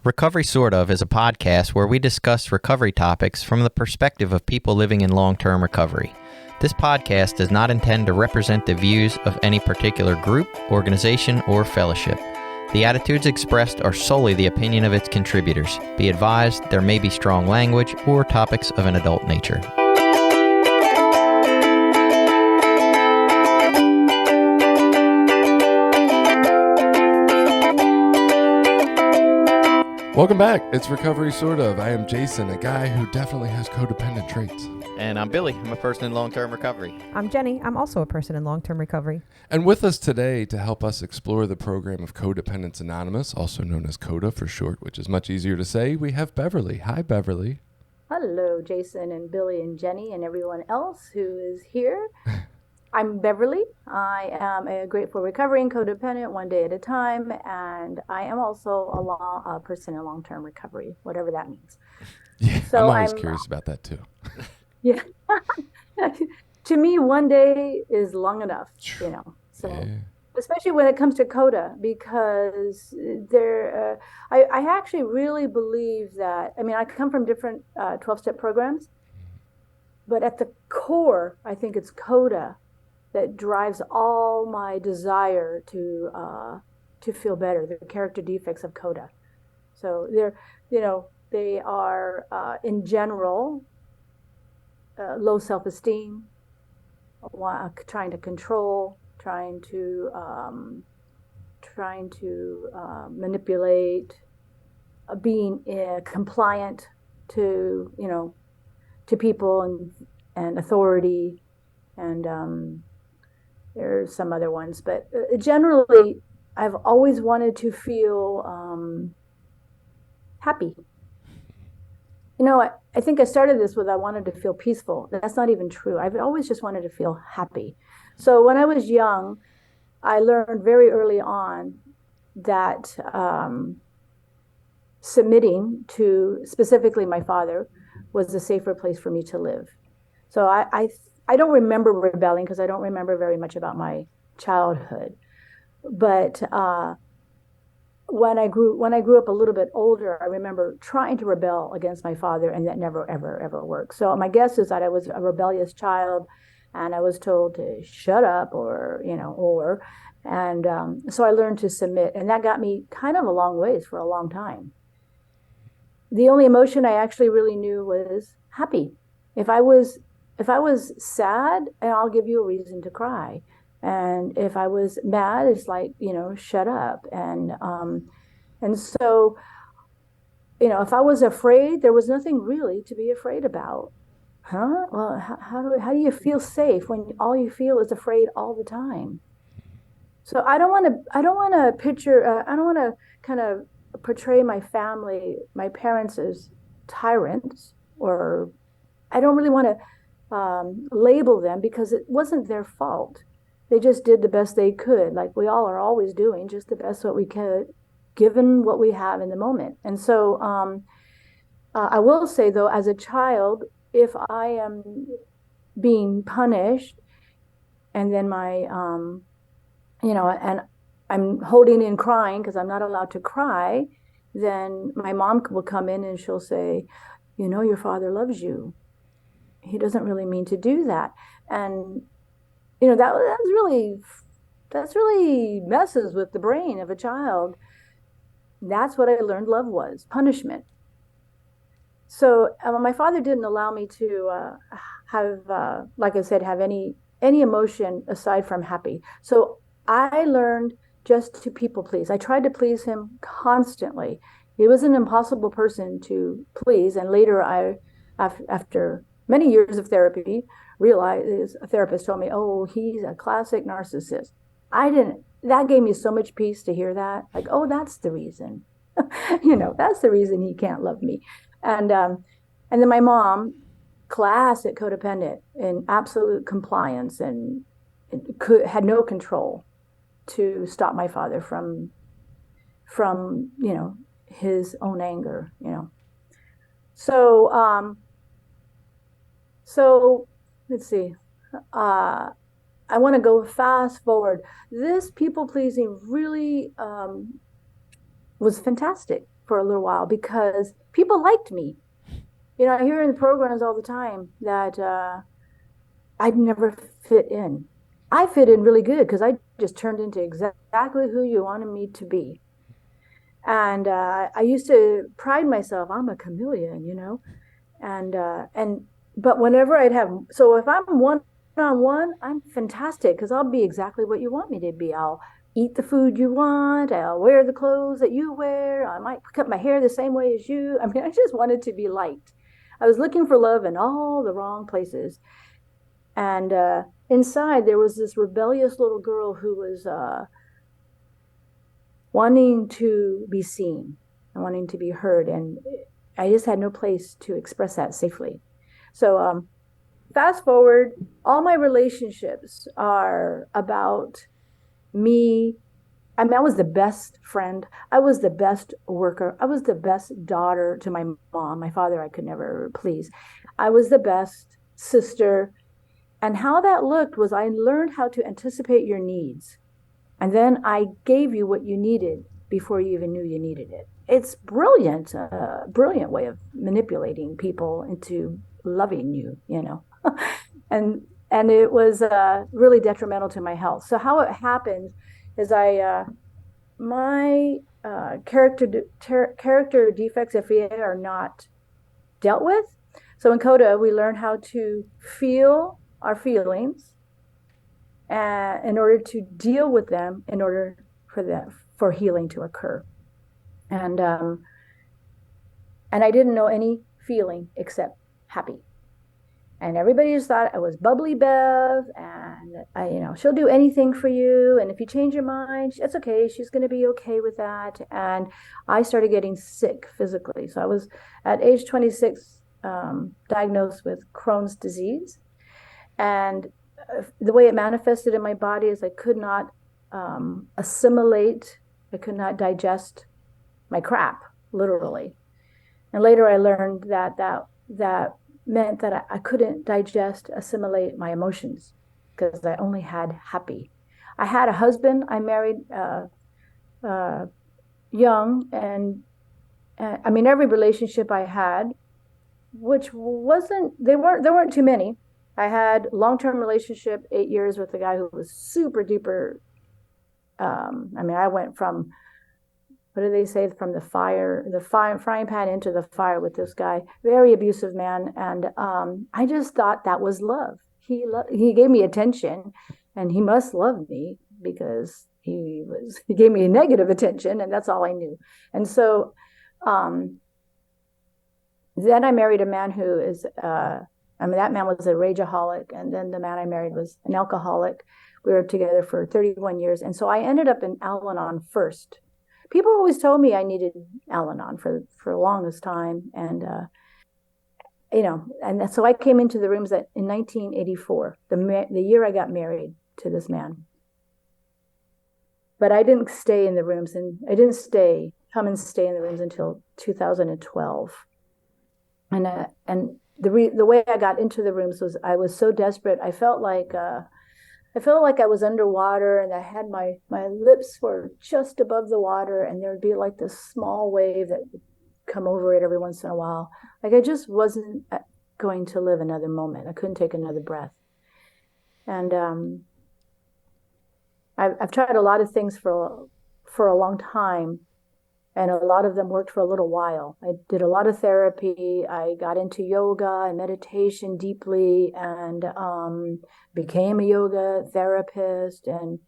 Recovery Sort Of is a podcast where we discuss recovery topics from the perspective of people living in long-term recovery. This podcast does not intend to represent the views of any particular group, organization, or fellowship. The attitudes expressed are solely the opinion of its contributors. Be advised, there may be strong language or topics of an adult nature. Welcome back. It's Recovery Sort Of. I am Jason, a guy who definitely has codependent traits. And I'm Billy. I'm a person in long-term recovery. I'm Jenny. I'm also a person in long-term recovery. And with us today to help us explore the program of Codependence Anonymous, also known as CoDA for short, which is much easier to say, we have Beverly. Hi, Beverly. Hello, Jason and Billy and Jenny and everyone else who is here. I'm Beverly. I am a grateful recovering codependent, one day at a time, and I am also a person in long-term recovery, whatever that means. Yeah, so I'm always curious about that too. Yeah. To me, one day is long enough, you know. So, yeah. Especially when it comes to CoDA, because I actually really believe that. I mean, I come from different 12-step programs, but at the core, I think it's CoDA that drives all my desire to feel better. The character defects of CoDA. So they are in general low self-esteem, trying to control, trying to manipulate, being compliant to people and authority, and there's some other ones, but generally, I've always wanted to feel happy. You know, I think I started this with I wanted to feel peaceful. That's not even true. I've always just wanted to feel happy. So when I was young, I learned very early on that submitting to specifically my father was a safer place for me to live. So I don't remember rebelling because I don't remember very much about my childhood. But when I grew up a little bit older, I remember trying to rebel against my father, and that never, ever, ever worked. So my guess is that I was a rebellious child, and I was told to shut up, so I learned to submit, and that got me kind of a long ways for a long time. The only emotion I actually really knew was happy. If I was sad, and I'll give you a reason to cry. And if I was mad, it's like, shut up. And so, if I was afraid, there was nothing really to be afraid about. Huh? Well, how do you feel safe when all you feel is afraid all the time? So I don't want to kind of portray my family, my parents as tyrants, or I don't really want to label them, because it wasn't their fault. They just did the best they could, like we all are always doing, just the best what we could, given what we have in the moment. And so I will say, though, as a child, if I am being punished, and then and I'm holding in crying because I'm not allowed to cry, then my mom will come in and she'll say, your father loves you. He doesn't really mean to do that. And that's really messes with the brain of a child. That's what I learned love was, punishment. So my father didn't allow me to have, like I said, have any emotion aside from happy. So I learned just to people please. I tried to please him constantly. He was an impossible person to please. And later after many years of therapy, realized, a therapist told me, oh, he's a classic narcissist. That gave me so much peace to hear that. Like, oh, that's the reason. That's the reason he can't love me. And then my mom, classic codependent, in absolute compliance, and had no control to stop my father from his own anger. So let's see. I want to go fast forward. This people pleasing really was fantastic. for a little while because people liked me. I hear in the programs all the time that I'd never fit in. I fit in really good because I just turned into exactly who you wanted me to be. And I used to pride myself, I'm a chameleon. But whenever so if I'm one-on-one, I'm fantastic because I'll be exactly what you want me to be. I'll eat the food you want. I'll wear the clothes that you wear. I might cut my hair the same way as you. I mean, I just wanted to be liked. I was looking for love in all the wrong places. And inside, there was this rebellious little girl who was wanting to be seen and wanting to be heard. And I just had no place to express that safely. So fast forward, all my relationships are about me. I mean, I was the best friend. I was the best worker. I was the best daughter to my mom. My father, I could never please. I was the best sister. And how that looked was I learned how to anticipate your needs. And then I gave you what you needed before you even knew you needed it. It's brilliant, brilliant way of manipulating people into loving you, and it was really detrimental to my health. So how it happened is my character defects, FEA, are not dealt with. So in CoDA, we learn how to feel our feelings in order to deal with them, in order for healing to occur. And I didn't know any feeling except happy. And everybody just thought I was bubbly Bev, and she'll do anything for you. And if you change your mind, it's okay. She's going to be okay with that. And I started getting sick physically. So I was at age 26 diagnosed with Crohn's disease. And the way it manifested in my body is I could not assimilate. I could not digest my crap, literally. And later I learned that meant that I couldn't assimilate my emotions because I only had happy. I had a husband. I married young, and I mean, every relationship I had, which there weren't too many. I had long-term relationship, 8 years with a guy who was super duper. I mean, I went from, what do they say, from the frying pan into the fire with this guy, very abusive man. And I just thought that was love. He gave me attention, and he must love me because he gave me negative attention, and that's all I knew. And so then I married a man who is, that man was a rageaholic, and then the man I married was an alcoholic. We were together for 31 years. And so I ended up in Al-Anon first. People always told me I needed Al-Anon for the longest time. And, and so I came into the rooms in 1984, the year I got married to this man. But I didn't stay in the rooms, and I didn't come and stay in the rooms until 2012. And the way I got into the rooms was I was so desperate. I felt like I was underwater, and I had my lips were just above the water, and there would be like this small wave that would come over it every once in a while. Like I just wasn't going to live another moment. I couldn't take another breath. And I've tried a lot of things for a long time, and a lot of them worked for a little while. I did a lot of therapy. I got into yoga and meditation deeply, and became a yoga therapist, and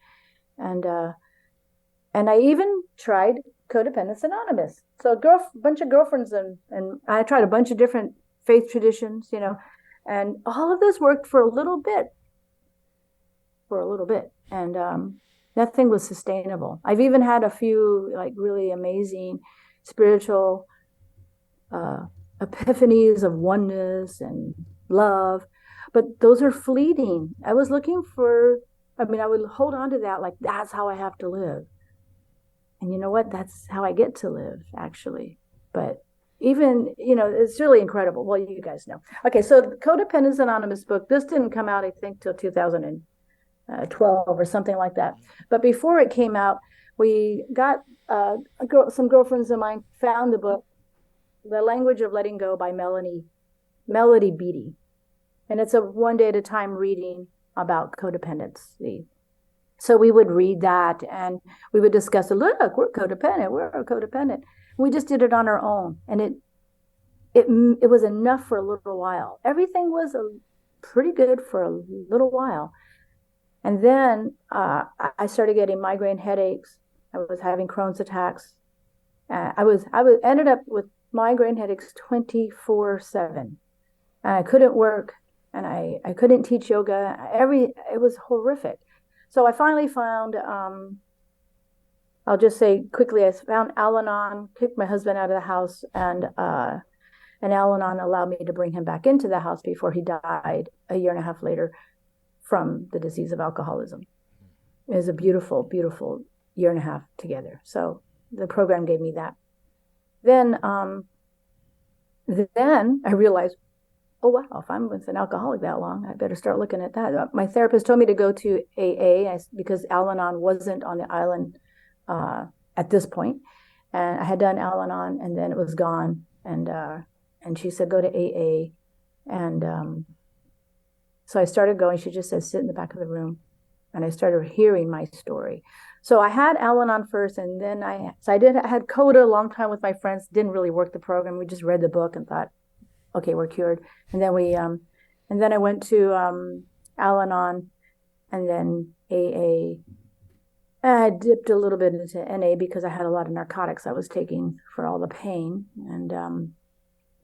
I even tried Codependence Anonymous. So a bunch of girlfriends, and I tried a bunch of different faith traditions, and all of this worked for a little bit, and nothing was sustainable. I've even had a few like really amazing spiritual epiphanies of oneness and love, but those are fleeting. I was looking for, I would hold on to that like that's how I have to live. And you know what? That's how I get to live, actually. But even, it's really incredible. Well, you guys know. Okay, so the Codependence Anonymous book, this didn't come out, I think, till 2012 or something like that. But before it came out, we got some girlfriends of mine found the book, The Language of Letting Go by Melody Beattie. And it's a one day at a time reading about codependency. So we would read that and we would discuss, look, we're codependent. We just did it on our own. And it was enough for a little while. Everything was pretty good for a little while. And then I started getting migraine headaches. I was having Crohn's attacks. I ended up with migraine headaches 24/7. And I couldn't work and I couldn't teach yoga. It was horrific. So I finally found, I'll just say quickly, I found Al-Anon, kicked my husband out of the house, and Al-Anon allowed me to bring him back into the house before he died a year and a half later from the disease of alcoholism. It was a beautiful, beautiful year and a half together. So the program gave me that. Then I realized, oh, wow, if I'm with an alcoholic that long, I better start looking at that. My therapist told me to go to AA because Al-Anon wasn't on the island at this point. And I had done Al-Anon and then it was gone. And she said, go to AA. And so I started going. She just said, sit in the back of the room. And I started hearing my story. So I had Al-Anon first, and then I had CoDA a long time with my friends. Didn't really work the program. We just read the book and thought, okay, we're cured. And then I went to Al-Anon, and then AA. I dipped a little bit into NA because I had a lot of narcotics I was taking for all the pain, and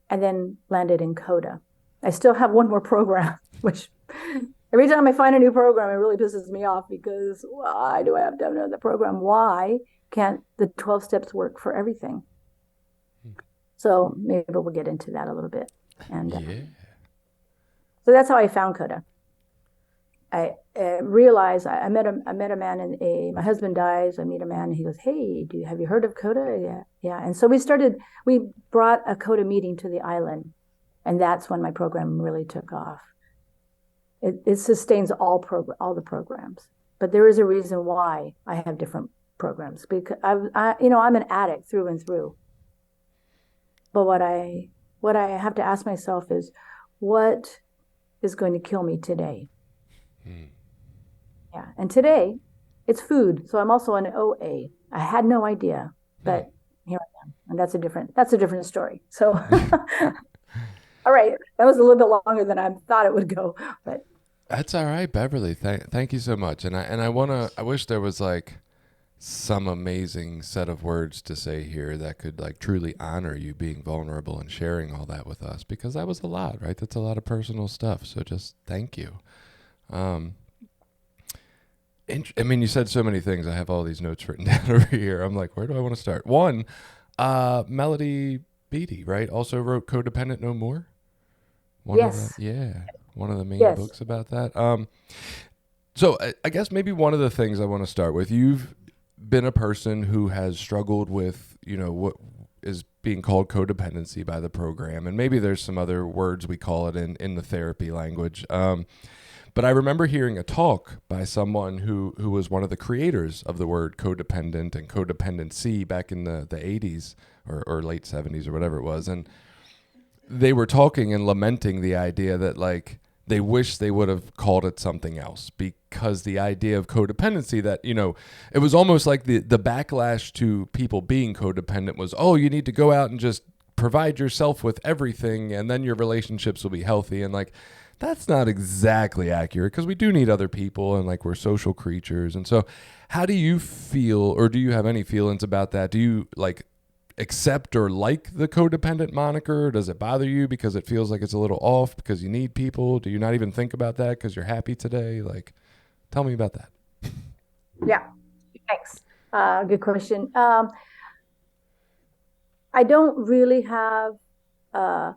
then landed in CoDA. I still have one more program, which every time I find a new program, it really pisses me off because why do I have to have another program? Why can't the 12 steps work for everything? So maybe we'll get into that a little bit. And so that's how I found CoDA. I realized I met a man in AA. My husband dies. I meet a man and he goes, "Hey, have you heard of CoDA?" Yeah. And so we brought a CoDA meeting to the island, and that's when my program really took off. It sustains all the programs, but there is a reason why I have different programs because I'm an addict through and through. But what I have to ask myself is, what is going to kill me today? Yeah, and today it's food. So I'm also an OA. I had no idea, but here I am, and that's a different story. So, all right, that was a little bit longer than I thought it would go, but that's all right, Beverly. Thank you so much. And I wish there was like some amazing set of words to say here that could like truly honor you being vulnerable and sharing all that with us, because that was a lot, right? That's a lot of personal stuff. So just thank you. You said so many things. I have all these notes written down over here. I'm like, where do I want to start? One, Melody Beattie, right? Also wrote Codependent No More. Yes. One of the main books about that. So I guess maybe one of the things I want to start with, you've been a person who has struggled with, what is being called codependency by the program. And maybe there's some other words we call it in the therapy language. But I remember hearing a talk by someone who was one of the creators of the word codependent and codependency back in the 80s or late 70s or whatever it was. And they were talking and lamenting the idea that like they wish they would have called it something else, because the idea of codependency, that, it was almost like the backlash to people being codependent was, oh, you need to go out and just provide yourself with everything and then your relationships will be healthy. And like, that's not exactly accurate, because we do need other people and like we're social creatures. And so how do you feel, or do you have any feelings about that? Do you like accept or like the codependent moniker? Does it bother you because it feels like it's a little off because you need people? Do you not even think about that because you're happy today? Like, tell me about that. Yeah, thanks. Good question. I don't really have, I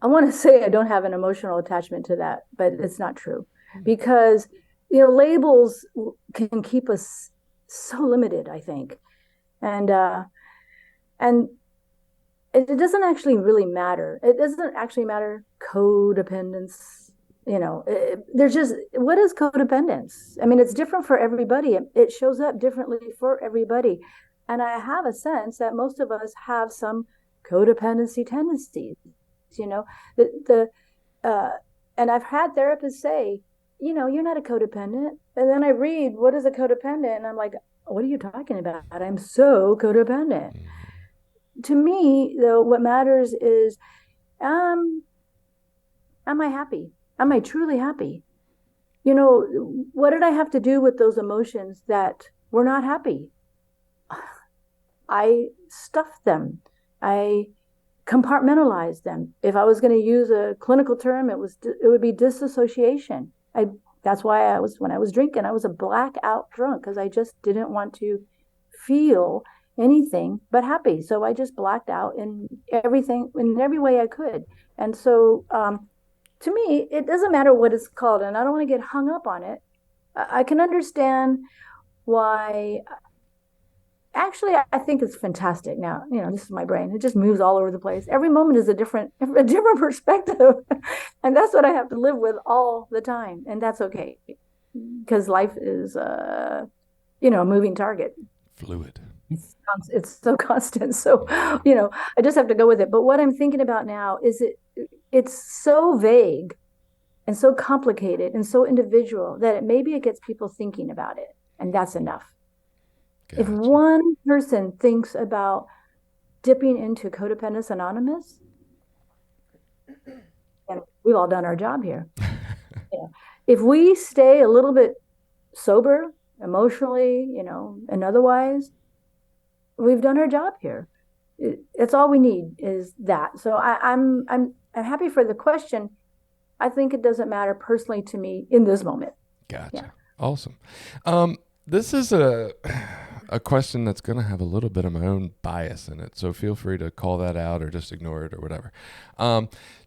want to say I don't have an emotional attachment to that, but it's not true, because, labels can keep us so limited, I think. And it doesn't actually really matter. It doesn't actually matter codependence. there's just, what is codependence? I mean, it's different for everybody. It shows up differently for everybody. And I have a sense that most of us have some codependency tendencies, and I've had therapists say, you're not a codependent. And then I read, what is a codependent? And I'm like, what are you talking about? I'm so codependent. To me, though, what matters is, am I happy? Am I truly happy? What did I have to do with those emotions that were not happy? I stuffed them. I compartmentalized them. If I was going to use a clinical term, it would be disassociation. That's why when I was drinking, I was a blackout drunk, because I just didn't want to feel anything but happy. So I just blacked out in every way I could. And so, to me, it doesn't matter what it's called, and I don't want to get hung up on it. I can understand why. Actually, I think it's fantastic. Now, this is my brain. It just moves all over the place. Every moment is a different perspective. And that's what I have to live with all the time. And that's okay, because life is, a moving target. Fluid. It's so constant. So, I just have to go with it. But what I'm thinking about now is it's so vague and so complicated and so individual that maybe it gets people thinking about it. And that's enough. Gotcha. If one person thinks about dipping into Codependence Anonymous, and we've all done our job here. If we stay a little bit sober, emotionally, and otherwise, we've done our job here. It's all we need is that. So I'm happy for the question. I think it doesn't matter personally to me in this moment. Gotcha. Yeah. Awesome. This is a question that's going to have a little bit of my own bias in it. So feel free to call that out or just ignore it or whatever.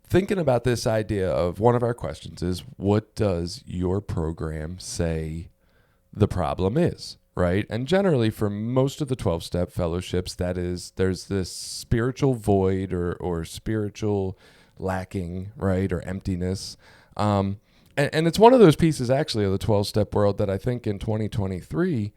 Thinking about this idea of one of our questions is, what does your program say the problem is? Right. And generally for most of the 12-step fellowships, there's this spiritual void or spiritual lacking, right, or emptiness. And it's one of those pieces actually of the 12-step world that I think in 2023,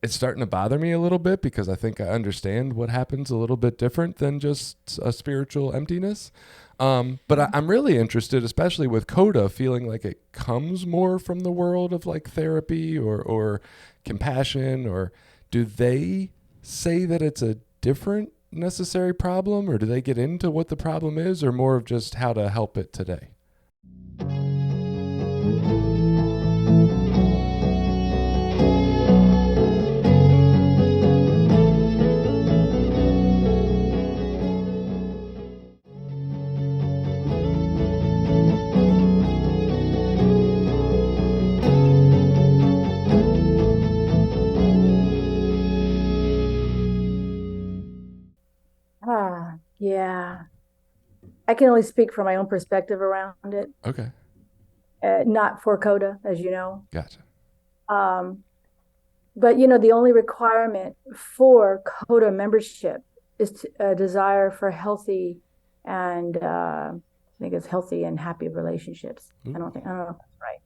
it's starting to bother me a little bit, because I think I understand what happens a little bit different than just a spiritual emptiness. But I'm really interested, especially with CoDA, feeling like it comes more from the world of like therapy or compassion, or do they say that it's a different necessary problem, or do they get into what the problem is, or more of just how to help it today? Yeah. I can only speak from my own perspective around it. Okay. Not for CoDA, as you know. Gotcha. But, the only requirement for CoDA membership is a desire for healthy and, I think it's healthy and happy relationships. Ooh. I don't know if that's right.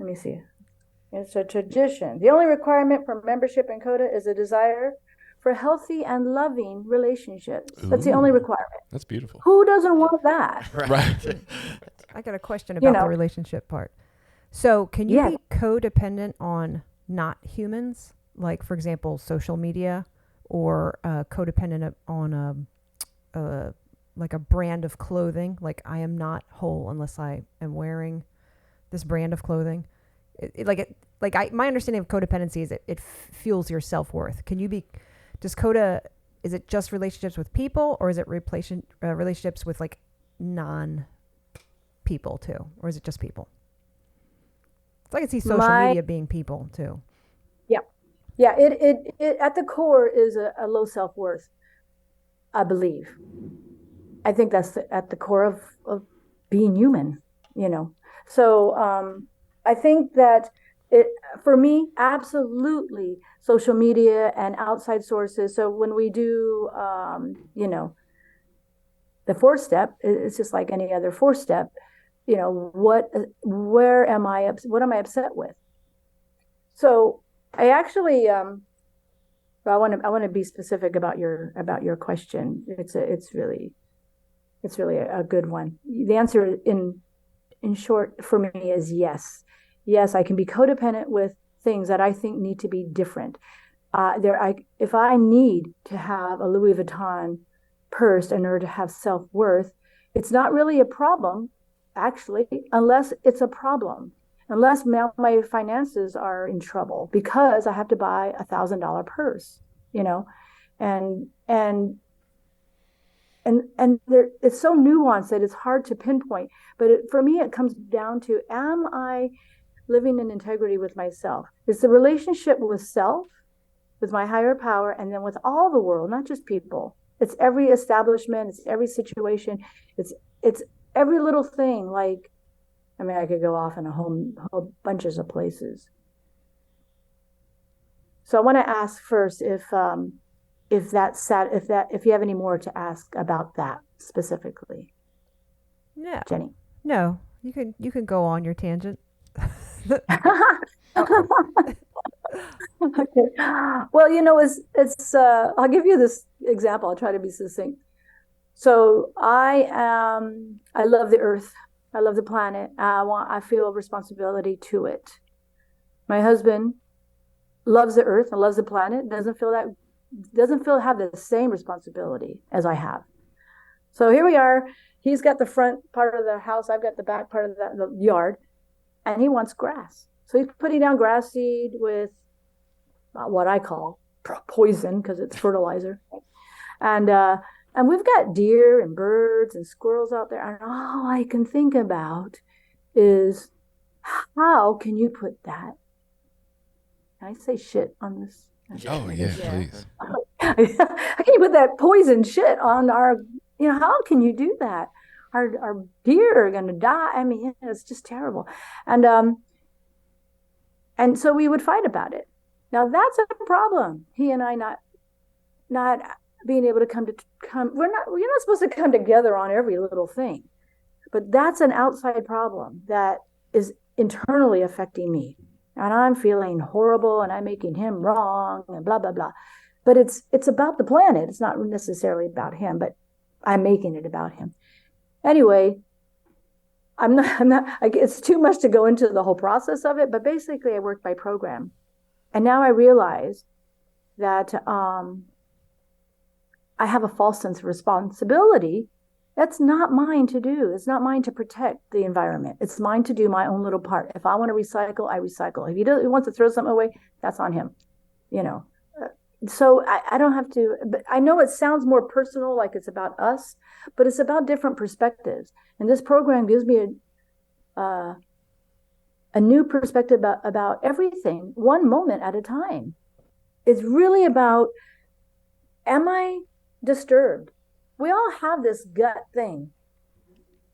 Let me see. It's a tradition. The only requirement for membership in CoDA is a desire for healthy and loving relationships. Ooh. That's the only requirement. That's beautiful. Who doesn't want that? Right. I got a question about the relationship part. So can you be codependent on not humans? Like, for example, social media, or codependent on like a brand of clothing? Like, I am not whole unless I am wearing this brand of clothing. My understanding of codependency is it fuels your self-worth. Does CoDA, is it just relationships with people, or is it relationships with like non-people too? Or is it just people? So I can see social media being people too. Yeah. Yeah. It at the core is a low self-worth, I believe. I think that's at the core of being human, So I think that for me, absolutely, social media and outside sources. So when we do, the 4-step, it's just like any other 4-step. where am what am I upset with? So I actually, I want to be specific about your question. It's really a good one. The answer in short for me is yes. Yes, I can be codependent with things that I think need to be different. If I need to have a Louis Vuitton purse in order to have self-worth, it's not really a problem, actually, unless it's a problem. Unless now my finances are in trouble because I have to buy $1,000 purse, and it's so nuanced that it's hard to pinpoint. But for me, it comes down to, am I living in integrity with myself? It's the relationship with self, with my higher power, and then with all the world, not just people. It's every establishment, it's every situation, it's every little thing. Like, I could go off in a whole bunches of places. So I want to ask first if you have any more to ask about that specifically. No, Jenny. No, you can go on your tangent. Okay. Well, it's I'll give you this example. I'll try to be succinct. So I love the earth. I love the planet. I feel a responsibility to it. My husband loves the earth and loves the planet. Doesn't feel have the same responsibility as I have. So here we are. He's got the front part of the house. I've got the back part of the yard, and he wants grass. So he's putting down grass seed with what I call poison because it's fertilizer, and we've got deer and birds and squirrels out there. And all I can think about is, how can you put that? Can I say shit on this? Oh, yeah, please. How can you put that poison shit on our, how can you do that? Our deer are going to die. It's just terrible. And so we would fight about it. Now that's a problem. He and I not being able to come. We're not supposed to come together on every little thing, but that's an outside problem that is internally affecting me, and I'm feeling horrible, and I'm making him wrong, and blah blah blah. But it's about the planet. It's not necessarily about him, but I'm making it about him. Anyway, I'm not. It's too much to go into the whole process of it, but basically, I work by program, and now I realize that I have a false sense of responsibility. That's not mine to do. It's not mine to protect the environment. It's mine to do my own little part. If I want to recycle, I recycle. If he wants to throw something away, that's on him. So I don't have to. But I know it sounds more personal, like it's about us, but it's about different perspectives. And this program gives me a new perspective about everything, one moment at a time. It's really about, am I disturbed? We all have this gut thing.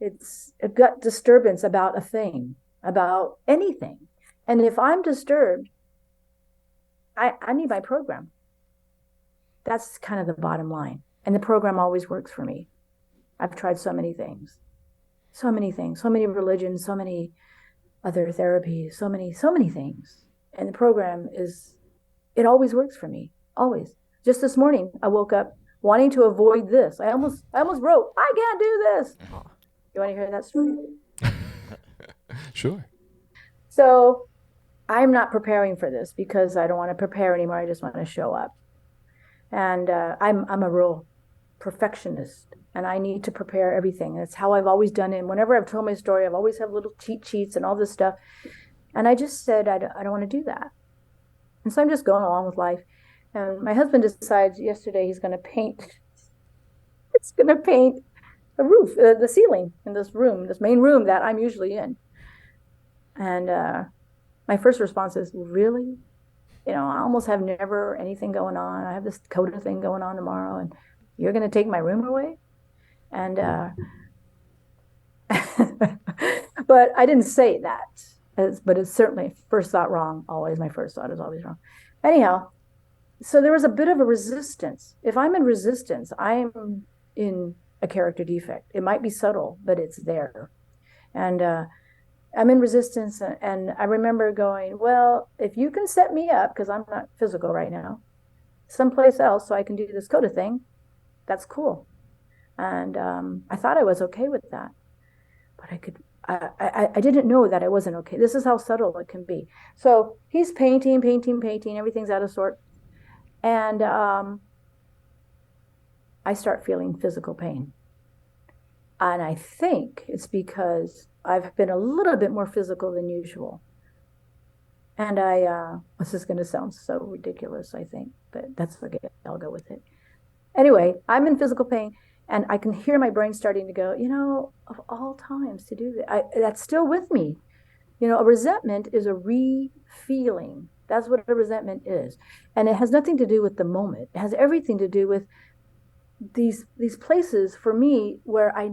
It's a gut disturbance about a thing, about anything. And if I'm disturbed, I need my program. That's kind of the bottom line. And the program always works for me. I've tried so many things, so many religions, so many other therapies, so many things. And the program it always works for me, always. Just this morning, I woke up wanting to avoid this. I almost wrote, I can't do this. You want to hear that story? Sure. So I'm not preparing for this because I don't want to prepare anymore. I just want to show up. And I'm a real perfectionist, and I need to prepare everything. That's how I've always done it. And whenever I've told my story, I've always had little cheat sheets and all this stuff. And I just said, I don't want to do that. And so I'm just going along with life. And my husband decides yesterday he's going to paint. It's going to paint the roof, the ceiling in this main room that I'm usually in. And my first response is, really? I almost have never anything going on. I have this CoDA thing going on tomorrow, and you're going to take my room away? And but I didn't say that. But it's certainly first thought wrong. Always, my first thought is always wrong. Anyhow, so there was a bit of a resistance. If I'm in resistance, I'm in a character defect. It might be subtle, but it's there. And I'm in resistance. And I remember going, well, if you can set me up, because I'm not physical right now, someplace else so I can do this CoDA thing, that's cool. And I thought I was okay with that. But I didn't know that I wasn't okay. This is how subtle it can be. So he's painting, everything's out of sort. And I start feeling physical pain. And I think it's because I've been a little bit more physical than usual. And this is going to sound so ridiculous, I think, but that's okay. I'll go with it. Anyway, I'm in physical pain, and I can hear my brain starting to go, of all times to do that, that's still with me. A resentment is a re-feeling. That's what a resentment is. And it has nothing to do with the moment. It has everything to do with these places for me where I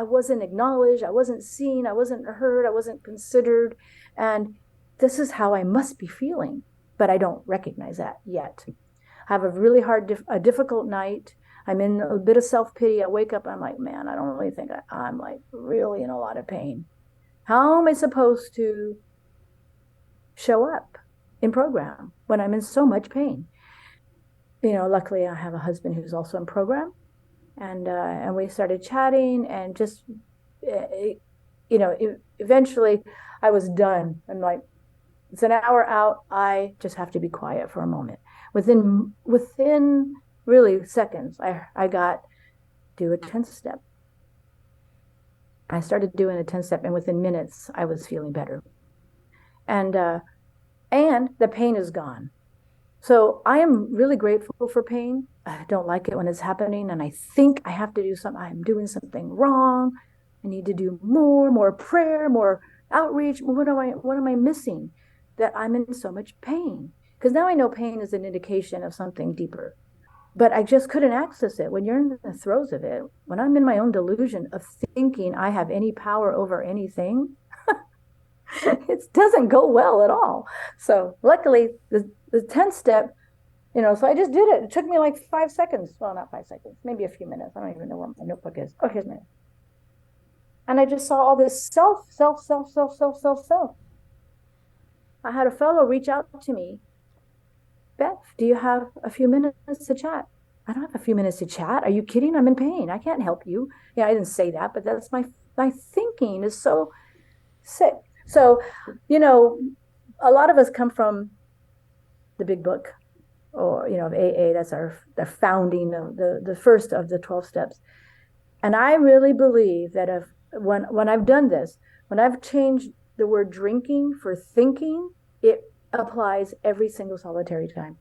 wasn't acknowledged, I wasn't seen, I wasn't heard, I wasn't considered. And this is how I must be feeling, but I don't recognize that yet. I have a really difficult night. I'm in a bit of self-pity. I wake up, I'm like, man, I don't really think I'm like really in a lot of pain. How am I supposed to show up in program when I'm in so much pain? Luckily I have a husband who's also in program, and we started chatting, and just, eventually I was done. I'm like, it's an hour out. I just have to be quiet for a moment. Within really seconds, I got do a 10-step. I started doing a 10-step, and within minutes I was feeling better. And the pain is gone. So I am really grateful for pain. I don't like it when it's happening, and I think I have to do something. I'm doing something wrong. I need to do more prayer, more outreach. What am I missing? That I'm in so much pain. Because now I know pain is an indication of something deeper. But I just couldn't access it. When you're in the throes of it, when I'm in my own delusion of thinking I have any power over anything, it doesn't go well at all. So luckily, the 10th step, so I just did it. It took me like 5 seconds. Well, not 5 seconds, maybe a few minutes. I don't even know where my notebook is. Oh, here's my notebook. And I just saw all this self. I had a fellow reach out to me. Beth, do you have a few minutes to chat? I don't have a few minutes to chat. Are you kidding? I'm in pain. I can't help you. Yeah, I didn't say that, but that's my thinking is so sick. So, a lot of us come from the big book, or, of AA. That's the founding of the first of the 12 steps. And I really believe that when I've done this, when I've changed the word drinking for thinking, it applies every single solitary time.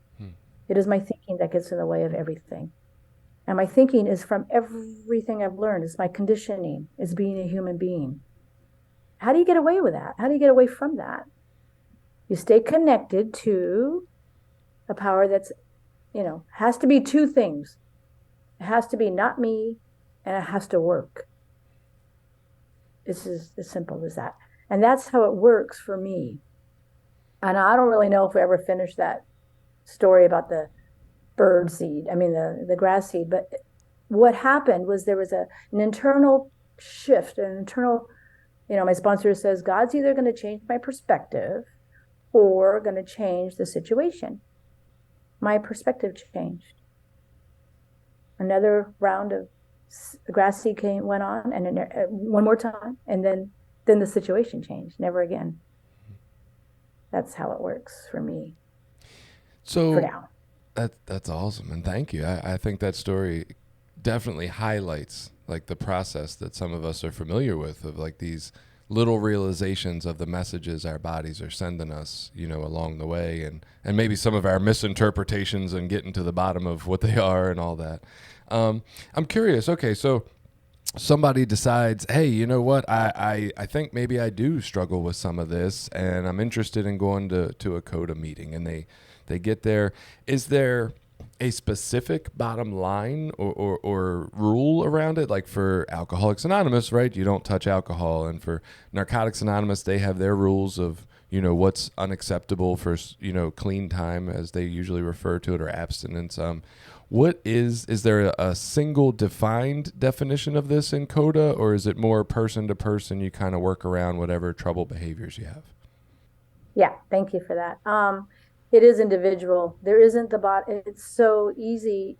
It is my thinking that gets in the way of everything. And my thinking is from everything I've learned. It's my conditioning. It's being a human being. How do you get away with that? How do you get away from that? You stay connected to a power that's, has to be two things. It has to be not me, and it has to work. It's as simple as that. And that's how it works for me. And I don't really know if we ever finished that story about the the grass seed. But what happened was there was an internal shift, an internal, my sponsor says, God's either going to change my perspective or going to change the situation. My perspective changed. Another round of grass seed went on, and one more time, and then the situation changed. Never again. That's how it works for me. So for now. That's awesome, and thank you. I think that story definitely highlights like the process that some of us are familiar with, of like these little realizations of the messages our bodies are sending us, along the way, and maybe some of our misinterpretations and getting to the bottom of what they are and all that. I'm curious. Okay, so somebody decides, hey, you know what? I think maybe I do struggle with some of this, and I'm interested in going to a CoDA meeting, and they get there. Is there a specific bottom line or rule around it? Like for Alcoholics Anonymous, right? You don't touch alcohol. And for Narcotics Anonymous, they have their rules of, what's unacceptable for, clean time, as they usually refer to it, or abstinence. Is there a single defined definition of this in CoDA, or is it more person to person? You kind of work around whatever trouble behaviors you have? Yeah, thank you for that. It is individual. There isn't the bot. It's so easy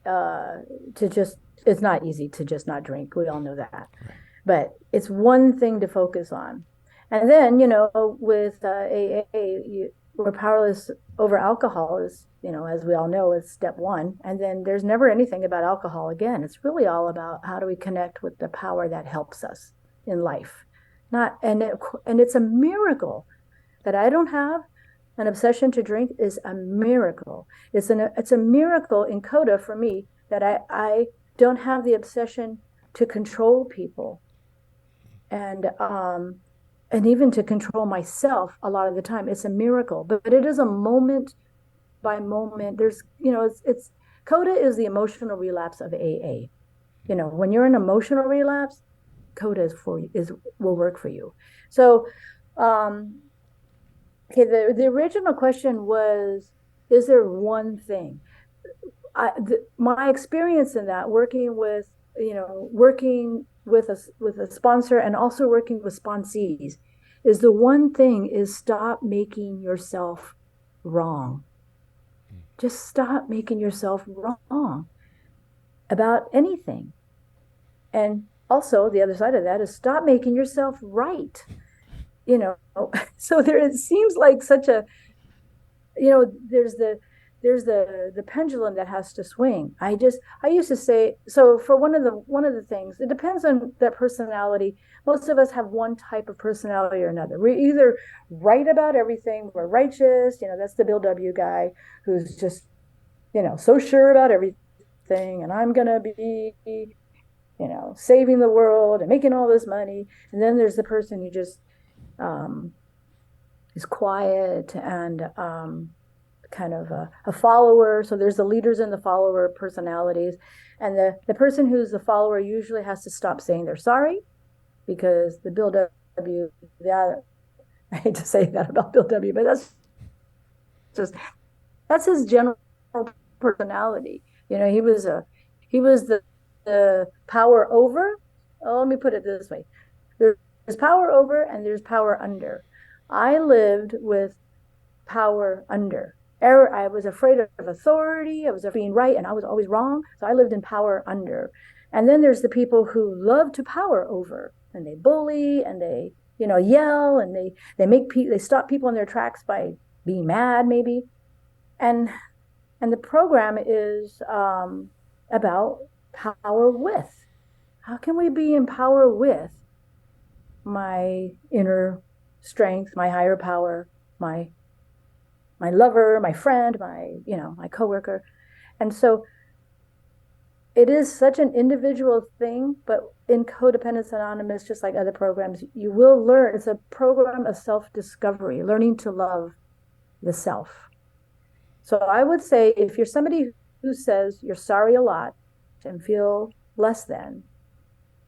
it's not easy to just not drink. We all know that. Right. But it's one thing to focus on. And then, with AA, we're powerless over alcohol is, as we all know, is step one. And then there's never anything about alcohol again. It's really all about how do we connect with the power that helps us in life. And it's a miracle that I don't have an obsession to drink is a miracle. It's a miracle in CoDA for me that I don't have the obsession to control people and even to control myself a lot of the time. It's a miracle, but it is a moment by moment. There's, it's CoDA is the emotional relapse of AA. When you're in emotional relapse, CoDA will work for you. So, okay, the original question was, is there one thing? My experience in that, working with a sponsor and also working with sponsees, is the one thing is stop making yourself wrong. Just stop making yourself wrong about anything. And also the other side of that is stop making yourself right. So it seems like such a, there's the pendulum that has to swing. I used to say, so for one of the things, it depends on that personality. Most of us have one type of personality or another. We're either right about everything, we're righteous, that's the Bill W. guy who's just, so sure about everything, and I'm gonna be, saving the world and making all this money. And then there's the person who just is quiet and kind of a follower. So there's the leaders and the follower personalities. And the person who's the follower usually has to stop saying they're sorry, because the Bill W., I hate to say that about Bill W., but that's his general personality. He was the power over. Oh, let me put it this way. There's power over and there's power under. I lived with power under. I was afraid of authority. I was afraid of being right, and I was always wrong. So I lived in power under. And then there's the people who love to power over, and they bully and they, yell, and they stop people in their tracks by being mad, maybe. And the program is about power with. How can we be in power with my inner strength, my higher power, my lover, my friend, my coworker? And so it is such an individual thing, but in Codependence Anonymous, just like other programs, you will learn. It's a program of self-discovery, learning to love the self. So I would say, if you're somebody who says you're sorry a lot and feel less than,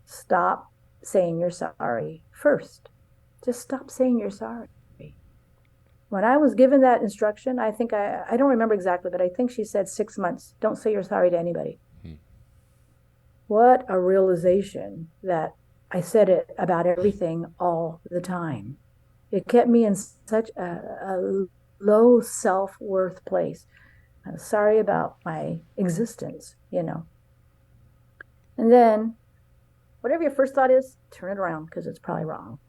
stop saying you're sorry first. Just stop saying you're sorry. When I was given that instruction, I think I don't remember exactly, but I think she said 6 months. Don't say you're sorry to anybody. What a realization that I said it about everything all the time. It kept me in such a low self-worth place. I'm sorry about my existence, And then whatever your first thought is, turn it around, because it's probably wrong.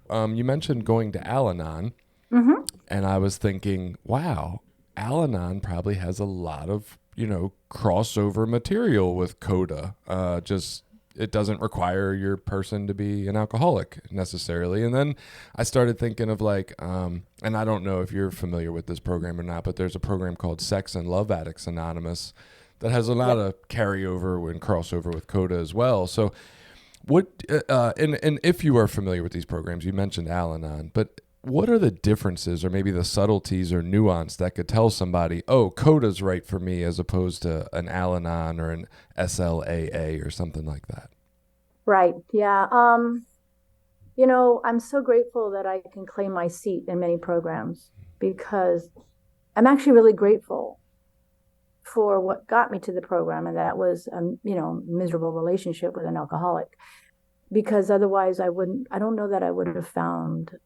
You mentioned going to Al-Anon, and I was thinking, wow, Al-Anon probably has a lot of, crossover material with CoDA. It doesn't require your person to be an alcoholic necessarily. And then I started thinking of and I don't know if you're familiar with this program or not, but there's a program called Sex and Love Addicts Anonymous that has a lot of carryover and crossover with CoDA as well. So what, and if you are familiar with these programs, you mentioned Al-Anon, but what are the differences or maybe the subtleties or nuance that could tell somebody, oh, CoDA's right for me, as opposed to an Al-Anon or an SLAA or something like that? Right. Yeah. I'm so grateful that I can claim my seat in many programs, because I'm actually really grateful for what got me to the program, and that was miserable relationship with an alcoholic. Because otherwise I don't know that I would have found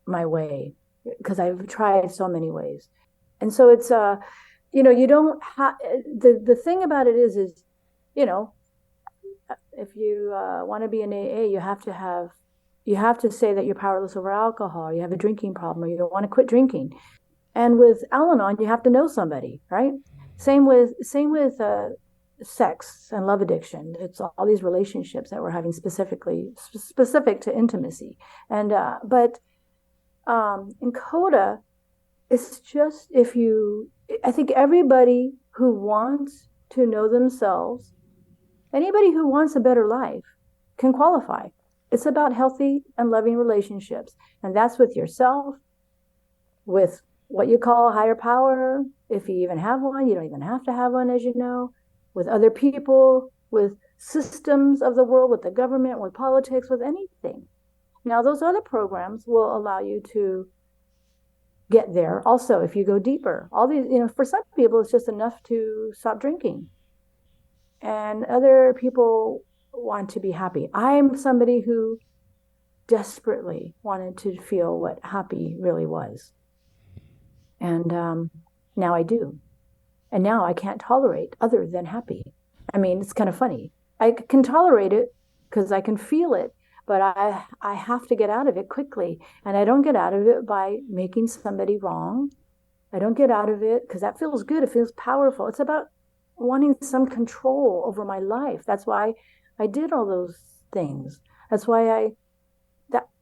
my way, because I've tried so many ways. And so it's you don't have the thing about it is if you want to be an AA, you have to say that you're powerless over alcohol, you have a drinking problem, or you don't want to quit drinking. And with Al-Anon, you have to know somebody, right? Same with sex and love addiction. It's all these relationships that we're having specific to intimacy. And but in CoDA, it's just I think everybody who wants to know themselves, anybody who wants a better life can qualify. It's about healthy and loving relationships. And that's with yourself, with what you call a higher power. If you even have one, you don't even have to have one, as you know, with other people, with systems of the world, with the government, with politics, with anything. Now, those other programs will allow you to get there. Also, if you go deeper, all these, for some people, it's just enough to stop drinking. And other people want to be happy. I'm somebody who desperately wanted to feel what happy really was. And now I do. And now I can't tolerate other than happy. I mean, it's kind of funny. I can tolerate it because I can feel it, but I have to get out of it quickly. And I don't get out of it by making somebody wrong. I don't get out of it because that feels good. It feels powerful. It's about wanting some control over my life. That's why I did all those things. That's why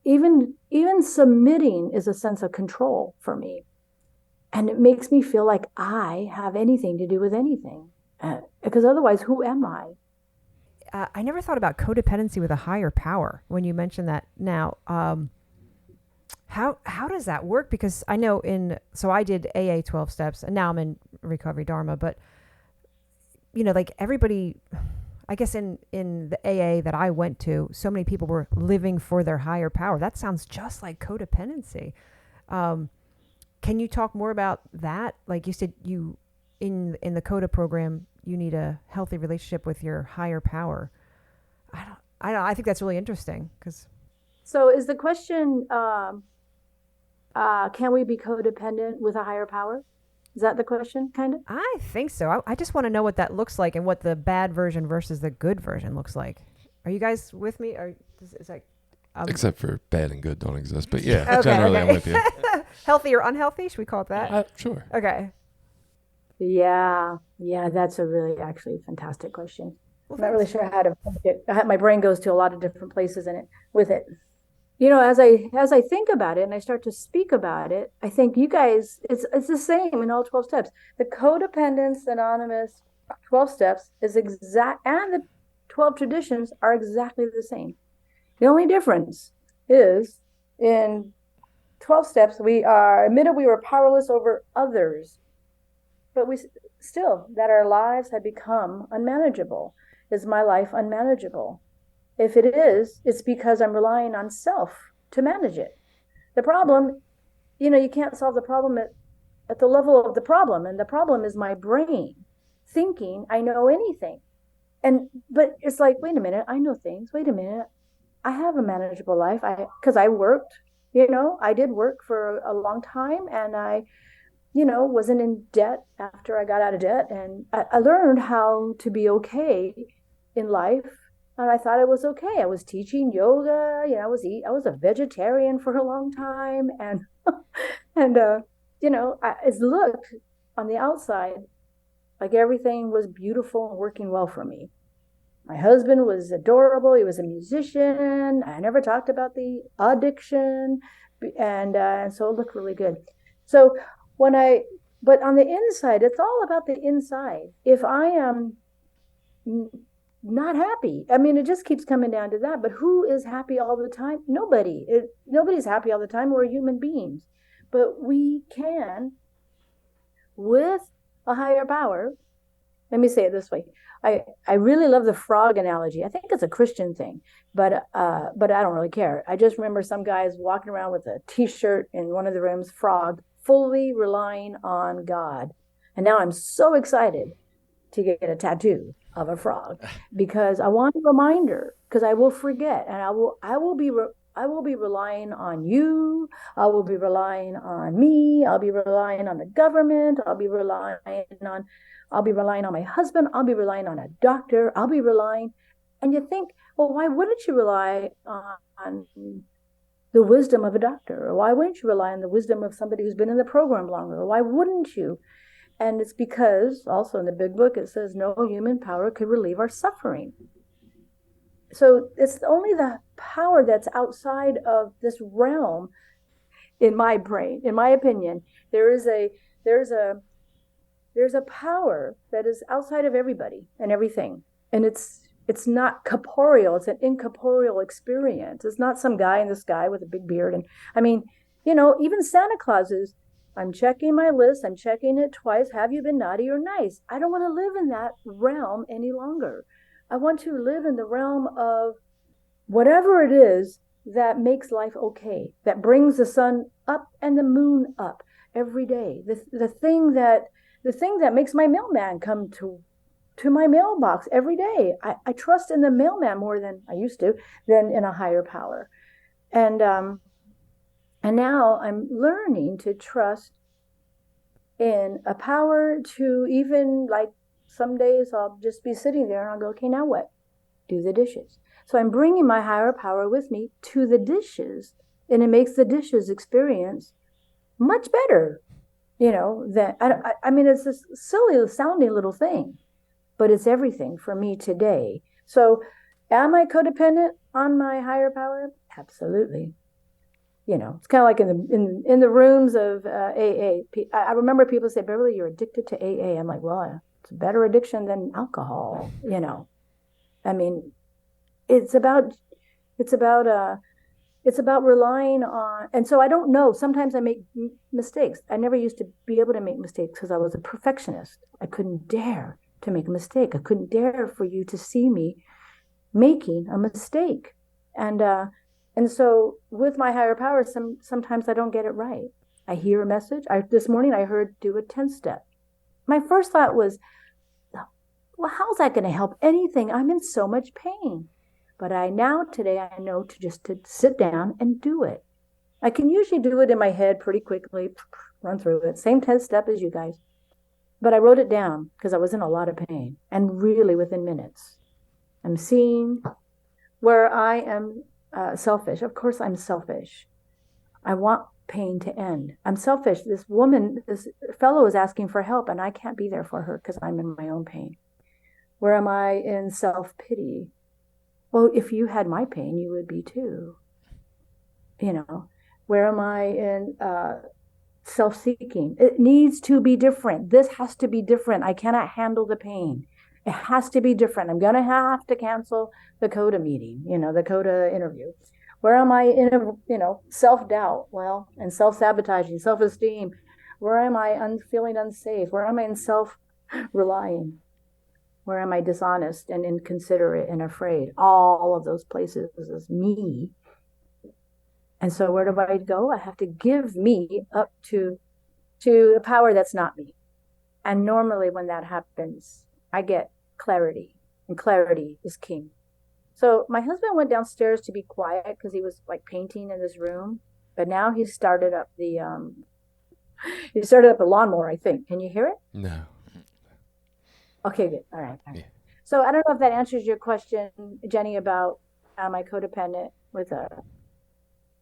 even submitting is a sense of control for me. And it makes me feel like I have anything to do with anything. Because otherwise, who am I? I never thought about codependency with a higher power when you mentioned that. Now, how does that work? Because I know so I did AA 12 steps, and now I'm in recovery Dharma, but like everybody, I guess in the AA that I went to, so many people were living for their higher power. That sounds just like codependency. Can you talk more about that? Like you said, in the CoDA program, you need a healthy relationship with your higher power. I think that's really interesting because. So is the question, can we be codependent with a higher power? Is that the question, kind of? I think so. I just want to know what that looks like and what the bad version versus the good version looks like. Are you guys with me? Or is that, except for bad and good don't exist, but yeah, okay, generally okay. I'm with you. Healthy or unhealthy? Should we call it that? Sure. Okay. Yeah, that's a really actually fantastic question. Well, I'm not really sure how to put it. My brain goes to a lot of different places in it with it. As I think about it and I start to speak about it, I think you guys, it's the same in all 12 steps. The Codependence Anonymous 12 steps is exact, and the 12 traditions are exactly the same. The only difference is in 12 steps, we admitted we were powerless over others, but we still, that our lives had become unmanageable. Is my life unmanageable? If it is, it's because I'm relying on self to manage it. The problem, you can't solve the problem at the level of the problem. And the problem is my brain thinking I know anything. But it's like, wait a minute, I know things. Wait a minute. I have a manageable life. Because I worked, I did work for a long time, and I, wasn't in debt after I got out of debt. And I learned how to be okay in life. And I thought it was okay. I was teaching yoga. I was a vegetarian for a long time. And, it looked on the outside like everything was beautiful and working well for me. My husband was adorable. He was a musician. I never talked about the addiction. And so it looked really good. So but on the inside, it's all about the inside. If I am not happy, I mean, it just keeps coming down to that. But who is happy all the time? Nobody. Nobody's happy all the time. We're human beings. But we can, with a higher power. Let me say it this way. I really love the frog analogy. I think it's a Christian thing, but I don't really care. I just remember some guys walking around with a T-shirt in one of the rooms, frog, fully relying on God. And now I'm so excited to get a tattoo of a frog because I want a reminder, because I will forget, and I will be relying on you. I will be relying on me. I'll be relying on the government. I'll be relying on my husband. I'll be relying on a doctor. And you think, well, why wouldn't you rely on the wisdom of a doctor? Or why wouldn't you rely on the wisdom of somebody who's been in the program longer? Or why wouldn't you? And it's because also in the big book, it says no human power could relieve our suffering. So it's only the power that's outside of this realm in my brain, in my opinion. There's a power that is outside of everybody and everything. And it's not corporeal. It's an incorporeal experience. It's not some guy in the sky with a big beard. And I mean, even Santa Claus is, I'm checking my list. I'm checking it twice. Have you been naughty or nice? I don't want to live in that realm any longer. I want to live in the realm of whatever it is that makes life okay, that brings the sun up and the moon up every day. The thing that makes my mailman come to my mailbox every day. I trust in the mailman more than I used to, than in a higher power. And now I'm learning to trust in a power to, even like some days I'll just be sitting there and I'll go, okay, now what? Do the dishes. So I'm bringing my higher power with me to the dishes, and it makes the dishes experience much better, than, I mean, it's this silly sounding little thing, but it's everything for me today. So am I codependent on my higher power? Absolutely. It's kind of like in the rooms of AA. I remember people say, Beverly, you're addicted to AA. I'm like, well, it's a better addiction than alcohol. I mean, it's about relying on, and so I don't know. Sometimes I make mistakes. I never used to be able to make mistakes because I was a perfectionist. I couldn't dare to make a mistake. I couldn't dare for you to see me making a mistake. And so with my higher power, sometimes I don't get it right. I hear a message. This morning I heard do a 10-step. My first thought was, well, how's that going to help anything? I'm in so much pain. But today I know to sit down and do it. I can usually do it in my head pretty quickly, run through it. Same 10-step as you guys. But I wrote it down because I was in a lot of pain. And really within minutes, I'm seeing where I am selfish. Of course I'm selfish. I want pain to end. I'm selfish. This fellow is asking for help and I can't be there for her because I'm in my own pain. Where am I in self-pity? Well, if you had my pain, you would be too. Where am I in self-seeking? It needs to be different. This has to be different. I cannot handle the pain. It has to be different. I'm going to have to cancel the CoDA meeting, the CoDA interview. Where am I in, self-doubt? Well, and self-sabotaging, self-esteem. Where am I feeling unsafe? Where am I in self-relying? Where am I dishonest and inconsiderate and afraid? All of those places is me. And so where do I go? I have to give me up to a power that's not me. And normally when that happens, I get clarity, and clarity is king. So my husband went downstairs to be quiet because he was like painting in his room, but now he started up the lawnmower, I think. Can you hear it? No. Okay, good. All right. Yeah. So I don't know if that answers your question, Jenny, about am I codependent with a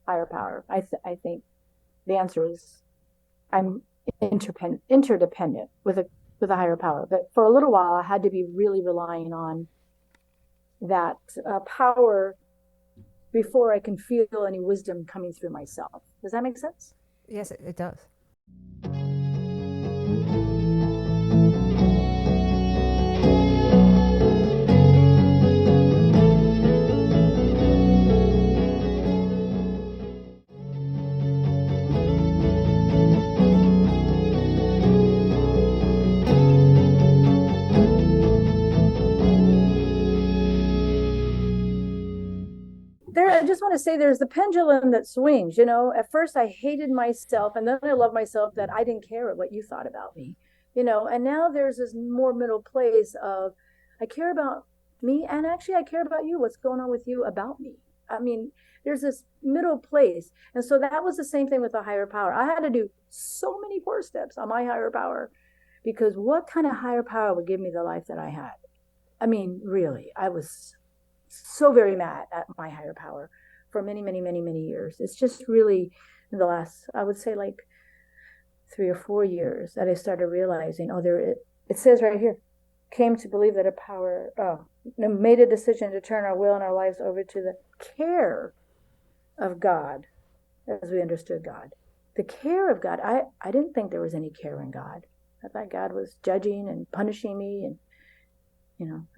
higher power? I think the answer is I'm interdependent with a higher power. But for a little while, I had to be really relying on that power before I can feel any wisdom coming through myself. Does that make sense? Yes, it does. I just want to say there's the pendulum that swings. At first I hated myself, and then I loved myself that I didn't care what you thought about me. and now there's this more middle place of, I care about me, and actually I care about you, what's going on with you about me. I mean, there's this middle place. And so that was the same thing with the higher power. I had to do so many 4-steps on my higher power, because what kind of higher power would give me the life that I had? I mean, really, I was so very mad at my higher power for many, many, many, many years. It's just really the last, I would say, like 3 or 4 years that I started realizing, it says right here, came to believe that a power, made a decision to turn our will and our lives over to the care of God, as we understood God. The care of God. I didn't think there was any care in God. I thought God was judging and punishing me, and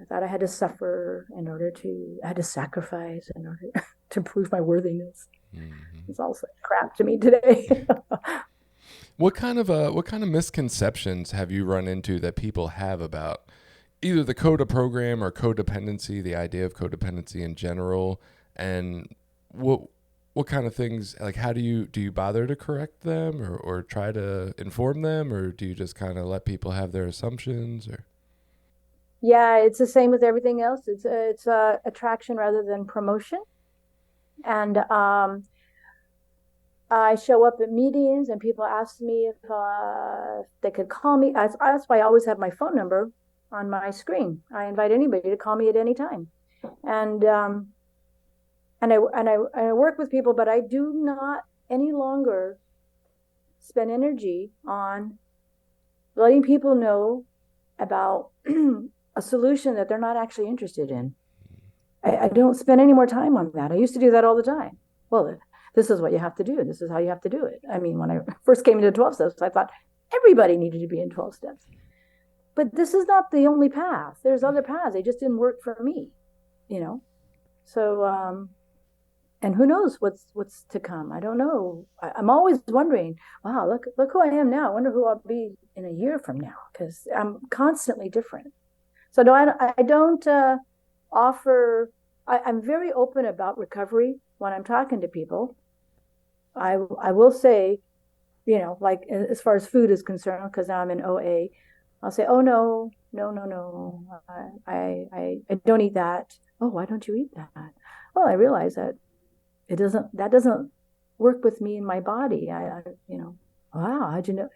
I thought I had to suffer I had to sacrifice in order to prove my worthiness. Mm-hmm. It's also crap to me today. What kind of misconceptions have you run into that people have about either the CoDA program or codependency, the idea of codependency in general, and what kind of things, like, how do you bother to correct them or try to inform them, or do you just kind of let people have their assumptions? Or yeah, it's the same with everything else. It's attraction rather than promotion. And I show up at meetings and people ask me if they could call me. That's why I always have my phone number on my screen. I invite anybody to call me at any time. And I work with people, but I do not any longer spend energy on letting people know about a solution that they're not actually interested in. I don't spend any more time on that. I used to do that all the time. Well, this is what you have to do. This is how you have to do it. I mean, when I first came into 12 steps, I thought everybody needed to be in 12 steps. But this is not the only path. There's other paths. They just didn't work for me, So, and who knows what's to come? I don't know. I'm always wondering, wow, look who I am now. I wonder who I'll be in a year from now, because I'm constantly different. So no, I don't offer. I'm very open about recovery when I'm talking to people. I will say, like as far as food is concerned, because now I'm in OA, I'll say, oh no, I don't eat that. Oh, why don't you eat that? Well, I realize that that doesn't work with me in my body. Wow, how'd you know?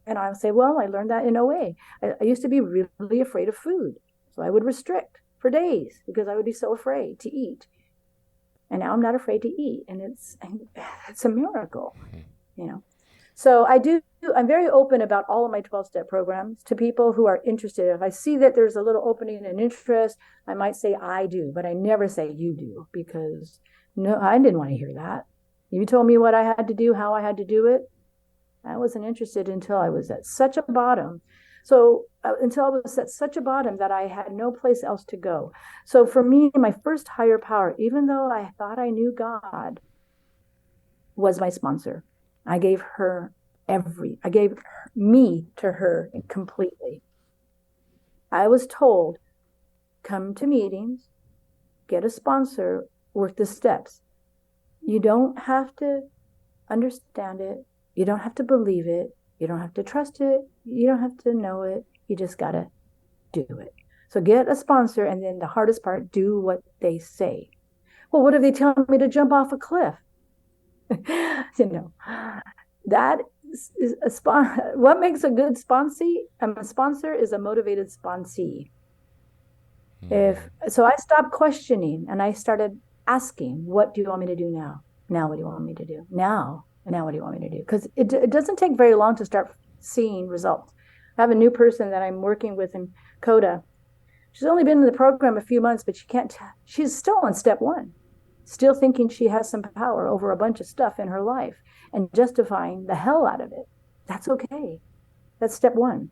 And I'll say, well, I learned that in OA. I used to be really afraid of food, so I would restrict for days because I would be so afraid to eat. And now I'm not afraid to eat, and it's a miracle, So I'm very open about all of my 12-step programs to people who are interested. If I see that there's a little opening and interest, I might say I do, but I never say you do, because no, I didn't want to hear that. You told me what I had to do, how I had to do it. I wasn't interested until I was at such a bottom. So until I was at such a bottom that I had no place else to go. So for me, my first higher power, even though I thought I knew God, was my sponsor. I gave me to her completely. I was told, come to meetings, get a sponsor, work the steps. You don't have to understand it. You don't have to believe it. You don't have to trust it. You don't have to know it. You just got to do it. So get a sponsor, and then the hardest part, do what they say. Well, what if they tell me to jump off a cliff? That is what makes a good sponsee? A sponsor is a motivated sponsee. So I stopped questioning and I started asking, what do you want me to do now? Now, what do you want me to do? Now what do you want me to do? Because it doesn't take very long to start seeing results. I have a new person that I'm working with in CoDA. She's only been in the program a few months, but she's still on step 1, still thinking she has some power over a bunch of stuff in her life and justifying the hell out of it. That's okay. That's step 1.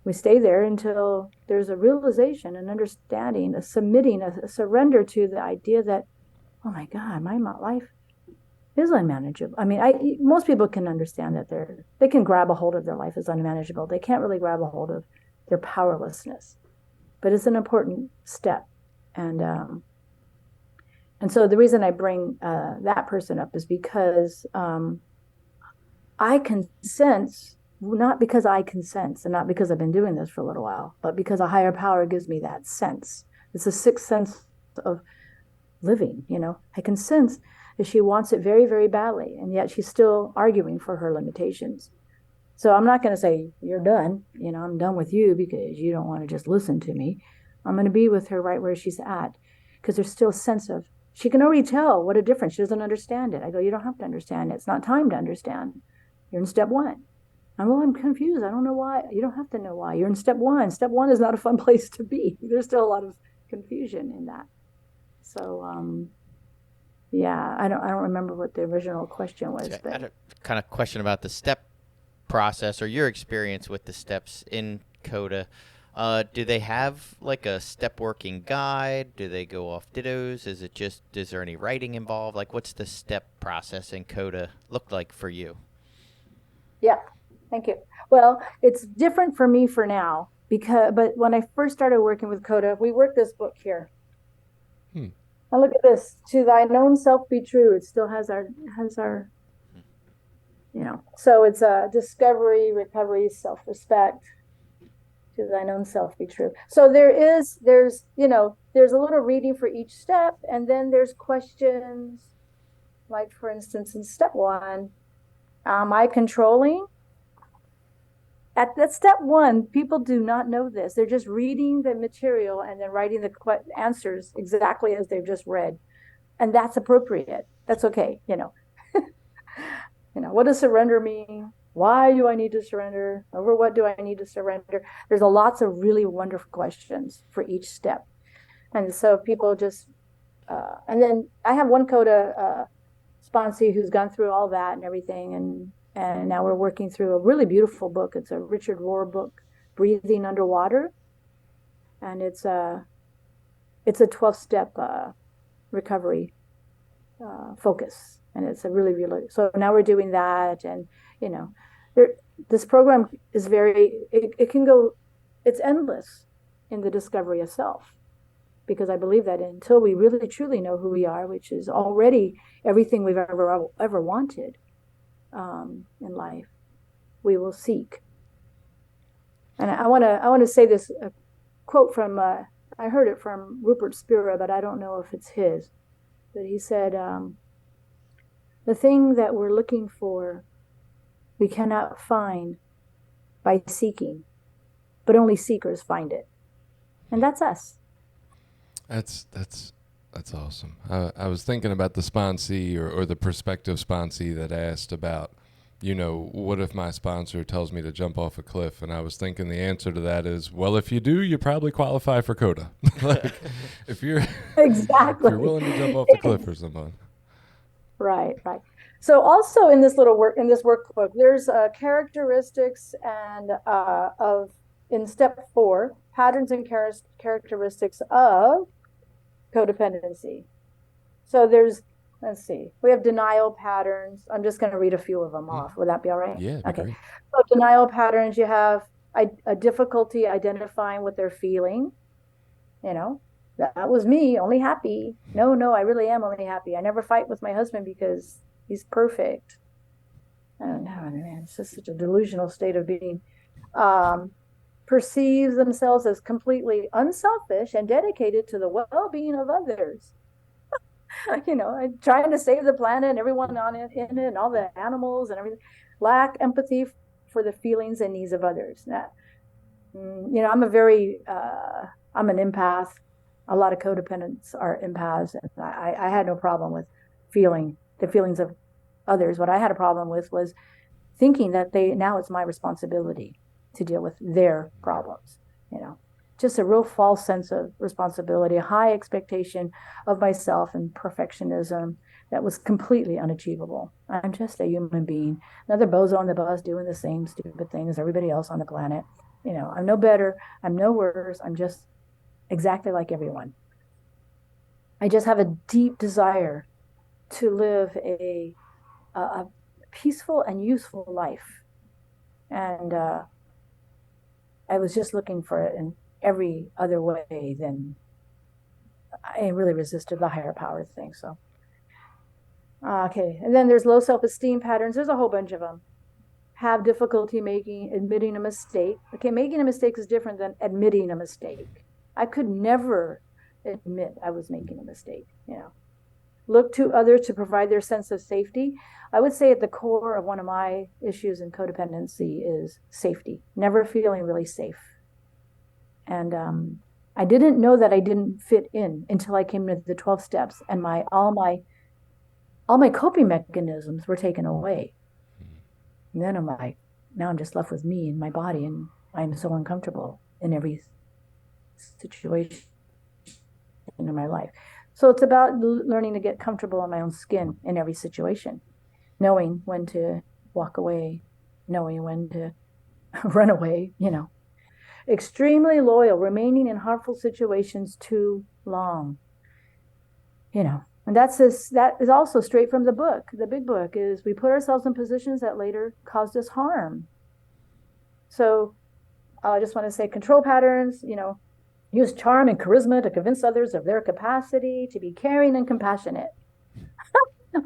We stay there until there's a realization, an understanding, a submitting, a surrender to the idea that, oh my God, my life is unmanageable. I mean, most people can understand that they can grab a hold of their life as unmanageable. They can't really grab a hold of their powerlessness, but it's an important step. And so the reason I bring that person up is because I can sense not because I can sense and not because I've been doing this for a little while, but because a higher power gives me that sense. It's a sixth sense of living, I can sense that she wants it very, very badly, and yet she's still arguing for her limitations. So I'm not going to say, you're done, I'm done with you because you don't want to just listen to me. I'm going to be with her right where she's at, because there's still a sense of, she can already tell what a difference. She doesn't understand it. I go, you don't have to understand it. It's not time to understand. You're in step one. I'm confused. I don't know why. You don't have to know why. You're in step one. Step one is not a fun place to be. There's still a lot of confusion in that. So, yeah, I don't remember what the original question was. I had a kind of question about the step process or your experience with the steps in CoDA. Do they have like a step working guide? Do they go off dittos? Is there any writing involved? Like, what's the step process in CoDA look like for you? Yeah, thank you. Well, it's different for me for now but when I first started working with CoDA, we worked this book here. Now look at this. To thine own self be true. It still has our, so it's a discovery, recovery, self-respect. To thine own self be true. So there's a little reading for each step, and then there's questions. Like, for instance, in step one, am I controlling? At that step one, people do not know this. They're just reading the material and then writing the answers exactly as they've just read. And that's appropriate. That's okay. What does surrender mean? Why do I need to surrender? Over what do I need to surrender? There's lots of really wonderful questions for each step. And so people just, and then I have one CoDA sponsee who's gone through all that and everything. And now we're working through a really beautiful book. It's a Richard Rohr book, Breathing Underwater. And it's a 12-step recovery focus. And it's a really, really, so now we're doing that. And, this program is it can go, it's endless in the discovery of self. Because I believe that until we really, truly know who we are, which is already everything we've ever wanted, in life, we will seek. And I want to say this quote from I heard it from Rupert Spira, but I don't know if it's his. But he said, "The thing that we're looking for, we cannot find by seeking, but only seekers find it." And that's us. That's awesome. I was thinking about the sponsee or the prospective sponsee that asked about, what if my sponsor tells me to jump off a cliff? And I was thinking the answer to that is, well, if you do, you probably qualify for CoDA. Like, if you're exactly, if you're willing to jump off the cliff or something. Right. So also in this workbook, there's characteristics and in step 4, patterns and characteristics of codependency. So let's see, we have denial patterns. I'm just going to read a few of them off. Would that be all right? Yeah. Okay. Great. So denial patterns, you have a difficulty identifying what they're feeling. That was me, only happy. No, I really am only happy. I never fight with my husband because he's perfect. I don't know, man. It's just such a delusional state of being. Perceives themselves as completely unselfish and dedicated to the well-being of others. Trying to save the planet and everyone in it and all the animals and everything. Lack empathy for the feelings and needs of others. Now, I'm an empath. A lot of codependents are empaths, and I had no problem with feeling the feelings of others. What I had a problem with was thinking that now it's my responsibility to deal with their problems. Just a real false sense of responsibility, a high expectation of myself, and perfectionism that was completely unachievable. I'm just a human being, another bozo on the bus doing the same stupid thing as everybody else on the planet. I'm no better, I'm no worse, I'm just exactly like everyone. I just have a deep desire to live a peaceful and useful life. And I was just looking for it in every other way than I really resisted the higher power thing. So, okay. And then there's low self-esteem patterns. There's a whole bunch of them. have difficulty admitting a mistake. Okay, making a mistake is different than admitting a mistake. I could never admit I was making a mistake, Look to others to provide their sense of safety. I would say at the core of one of my issues in codependency is safety, never feeling really safe. And I didn't know that I didn't fit in until I came to the 12 steps, and all my coping mechanisms were taken away. And then now I'm just left with me and my body, and I'm so uncomfortable in every situation in my life. So it's about learning to get comfortable in my own skin in every situation, knowing when to walk away, knowing when to run away, Extremely loyal, remaining in harmful situations too long, And that is also straight from the book. The big book is we put ourselves in positions that later caused us harm. So I just want to say control patterns, use charm and charisma to convince others of their capacity to be caring and compassionate.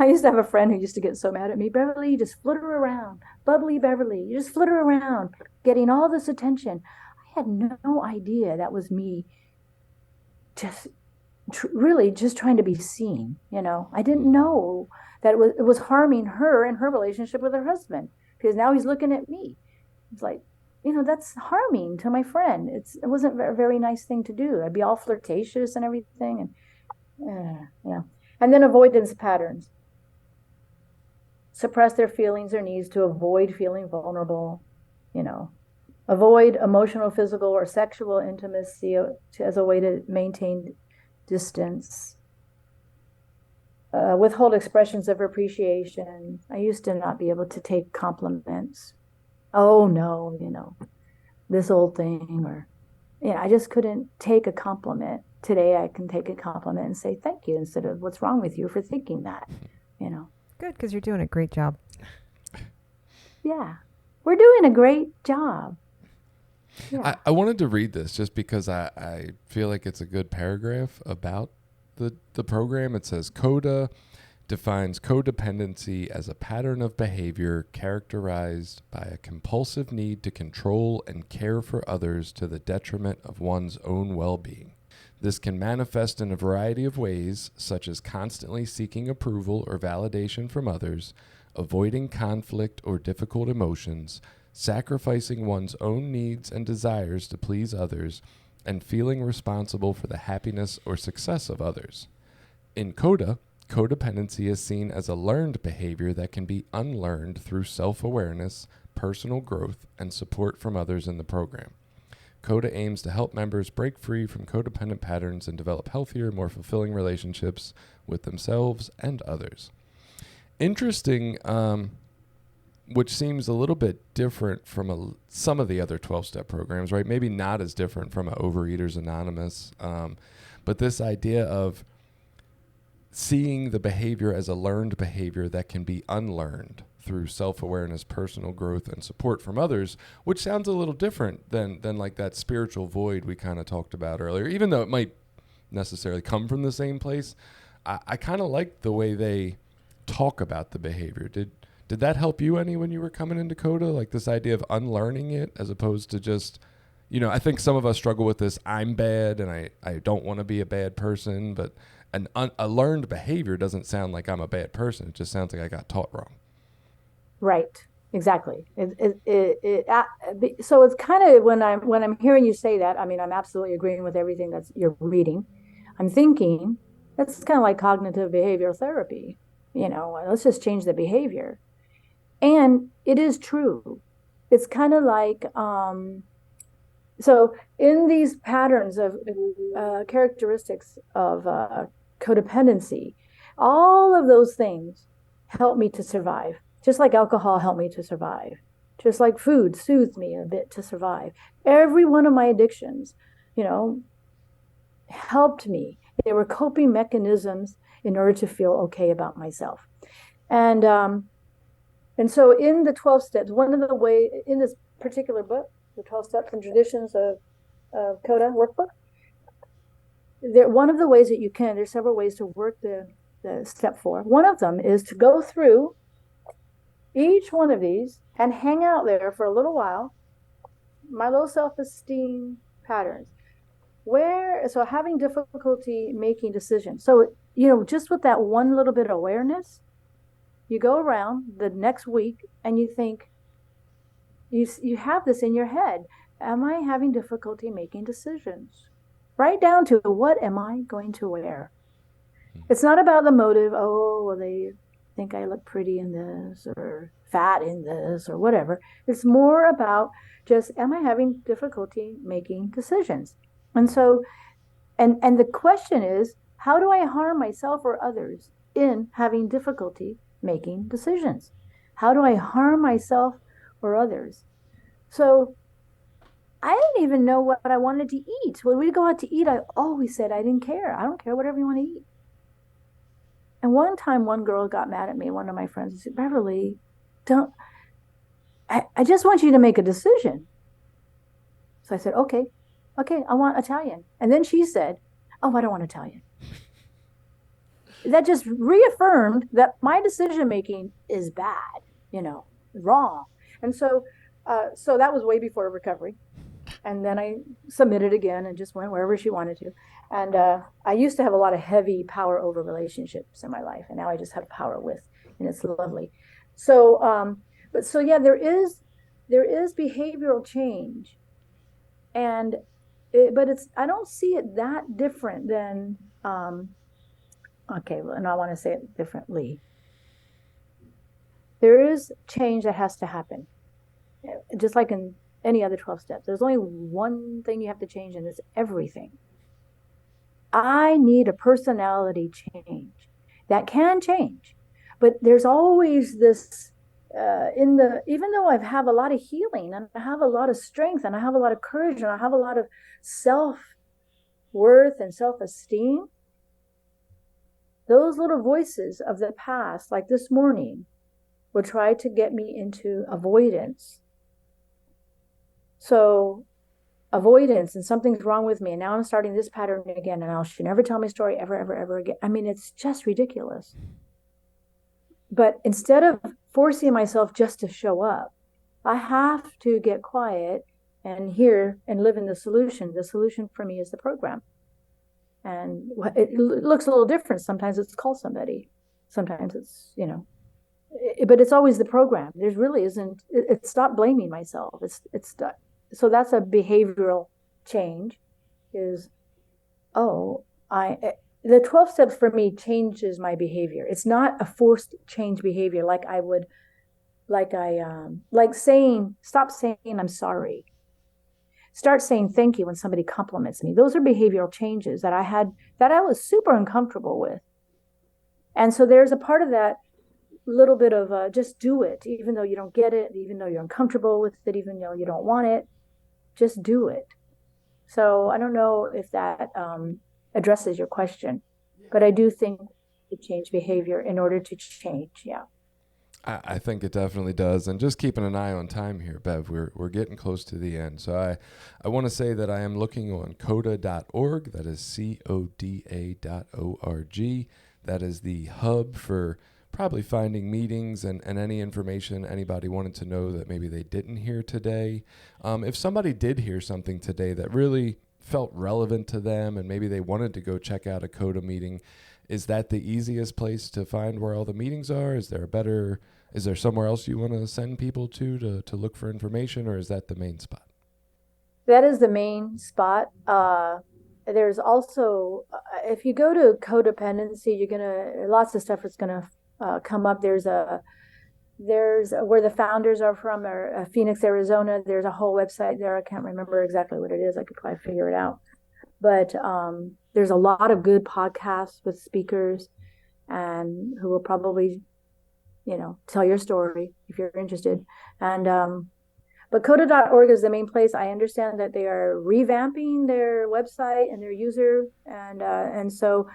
I used to have a friend who used to get so mad at me. Beverly, you just flitter around. Bubbly Beverly, you just flitter around, getting all this attention. I had no idea that was me just really just trying to be seen. I didn't know that it was harming her and her relationship with her husband, because now he's looking at me. It's like, that's harming to my friend. It wasn't a very nice thing to do. I'd be all flirtatious and everything. And then avoidance patterns. Suppress their feelings or needs to avoid feeling vulnerable, Avoid emotional, physical, or sexual intimacy as a way to maintain distance. Withhold expressions of appreciation. I used to not be able to take compliments. Oh no, this old thing, or I just couldn't take a compliment. Today I can take a compliment and say thank you instead of what's wrong with you for thinking that, Good, because you're doing a great job. Yeah, we're doing a great job. Yeah. I wanted to read this just because I feel like it's a good paragraph about the program. It says CoDA defines codependency as a pattern of behavior characterized by a compulsive need to control and care for others to the detriment of one's own well-being. This can manifest in a variety of ways, such as constantly seeking approval or validation from others, avoiding conflict or difficult emotions, sacrificing one's own needs and desires to please others, and feeling responsible for the happiness or success of others. In CoDA, codependency is seen as a learned behavior that can be unlearned through self-awareness, personal growth, and support from others in the program. CoDA aims to help members break free from codependent patterns and develop healthier, more fulfilling relationships with themselves and others. Interesting, which seems a little bit different from some of the other 12-step programs, right? Maybe not as different from Overeaters Anonymous, but this idea of seeing the behavior as a learned behavior that can be unlearned through self-awareness, personal growth, and support from others, which sounds a little different than like that spiritual void we kind of talked about earlier, even though it might necessarily come from the same place. I kind of like the way they talk about the behavior. Did that help you any when you were coming into CoDA? Like this idea of unlearning it as opposed to just, I think some of us struggle with this, I'm bad and I don't want to be a bad person, but a learned behavior doesn't sound like I'm a bad person. It just sounds like I got taught wrong. Right. Exactly. So it's kind of when I'm hearing you say that, I mean, I'm absolutely agreeing with everything that you're reading. I'm thinking that's kind of like cognitive behavioral therapy. Let's just change the behavior. And it is true. It's kind of like, so in these patterns of characteristics of codependency, all of those things help me to survive. Just like alcohol helped me to survive. Just like food soothed me a bit to survive. Every one of my addictions, helped me. They were coping mechanisms in order to feel okay about myself. And so in the 12 steps, one of the ways, in this particular book, the 12 steps and traditions of CoDA workbook, one of the ways that there's several ways to work the step 4. One of them is to go through each one of these and hang out there for a little while. My low self-esteem patterns. So having difficulty making decisions. So, just with that one little bit of awareness, you go around the next week and you think, you have this in your head. Am I having difficulty making decisions? Right down to, what am I going to wear? It's not about the motive. Oh, well, they think I look pretty in this or fat in this or whatever. It's more about just, am I having difficulty making decisions? And so, and the question is, how do I harm myself or others in having difficulty making decisions? How do I harm myself or others? So I didn't even know what I wanted to eat. When we go out to eat, I always said I didn't care. I don't care whatever you want to eat. And one time, one girl got mad at me, one of my friends, and said, Beverly, I just want you to make a decision. So I said, okay, I want Italian. And then she said, oh, I don't want Italian. That just reaffirmed that my decision-making is bad, wrong. And so that was way before recovery. And then I submitted again and just went wherever she wanted to. And I used to have a lot of heavy power over relationships in my life, and now I just have power with, and it's lovely. So, there is behavioral change, and I don't see it that different than, and I want to say it differently. There is change that has to happen, just like in any other 12 steps. There's only one thing you have to change, and it's everything. I need a personality change. That can change, but there's always this even though I have a lot of healing and I have a lot of strength and I have a lot of courage and I have a lot of self-worth and self-esteem, those little voices of the past, like this morning, will try to get me into avoidance. So avoidance, and something's wrong with me, and now I'm starting this pattern again, and I should never tell my story ever again. I mean, it's just ridiculous. But instead of forcing myself just to show up, I have to get quiet and hear and live in the solution. The solution for me is the program. And it looks a little different. Sometimes it's call somebody. Sometimes it's, but it's always the program. There's really isn't, it's stop blaming myself. So that's a behavioral change is, the 12 steps for me changes my behavior. It's not a forced change behavior like stop saying I'm sorry. Start saying thank you when somebody compliments me. Those are behavioral changes that I was super uncomfortable with. And so there's a part of that little bit of just do it, even though you don't get it, even though you're uncomfortable with it, even though you don't want it, just do it. So I don't know if that addresses your question, but I do think to change behavior in order to change. Yeah. I think it definitely does. And just keeping an eye on time here, Bev, we're getting close to the end. So I want to say that I am looking on CoDA.org. That is CoDA.org. That is the hub for probably finding meetings and any information anybody wanted to know that maybe they didn't hear today. If somebody did hear something today that really felt relevant to them and maybe they wanted to go check out a CoDA meeting, is that the easiest place to find where all the meetings are? Is there somewhere else you want to send people to look for information, or is that the main spot? That is the main spot. There's also, if you go to codependency, lots of stuff is gonna come up. There's where the founders are from, or Phoenix, Arizona. There's a whole website there. I can't remember exactly what it is. I could probably figure it out. But there's a lot of good podcasts with speakers and who will probably, tell your story if you're interested. And but CoDA.org is the main place. I understand that they are revamping their website and their user, and so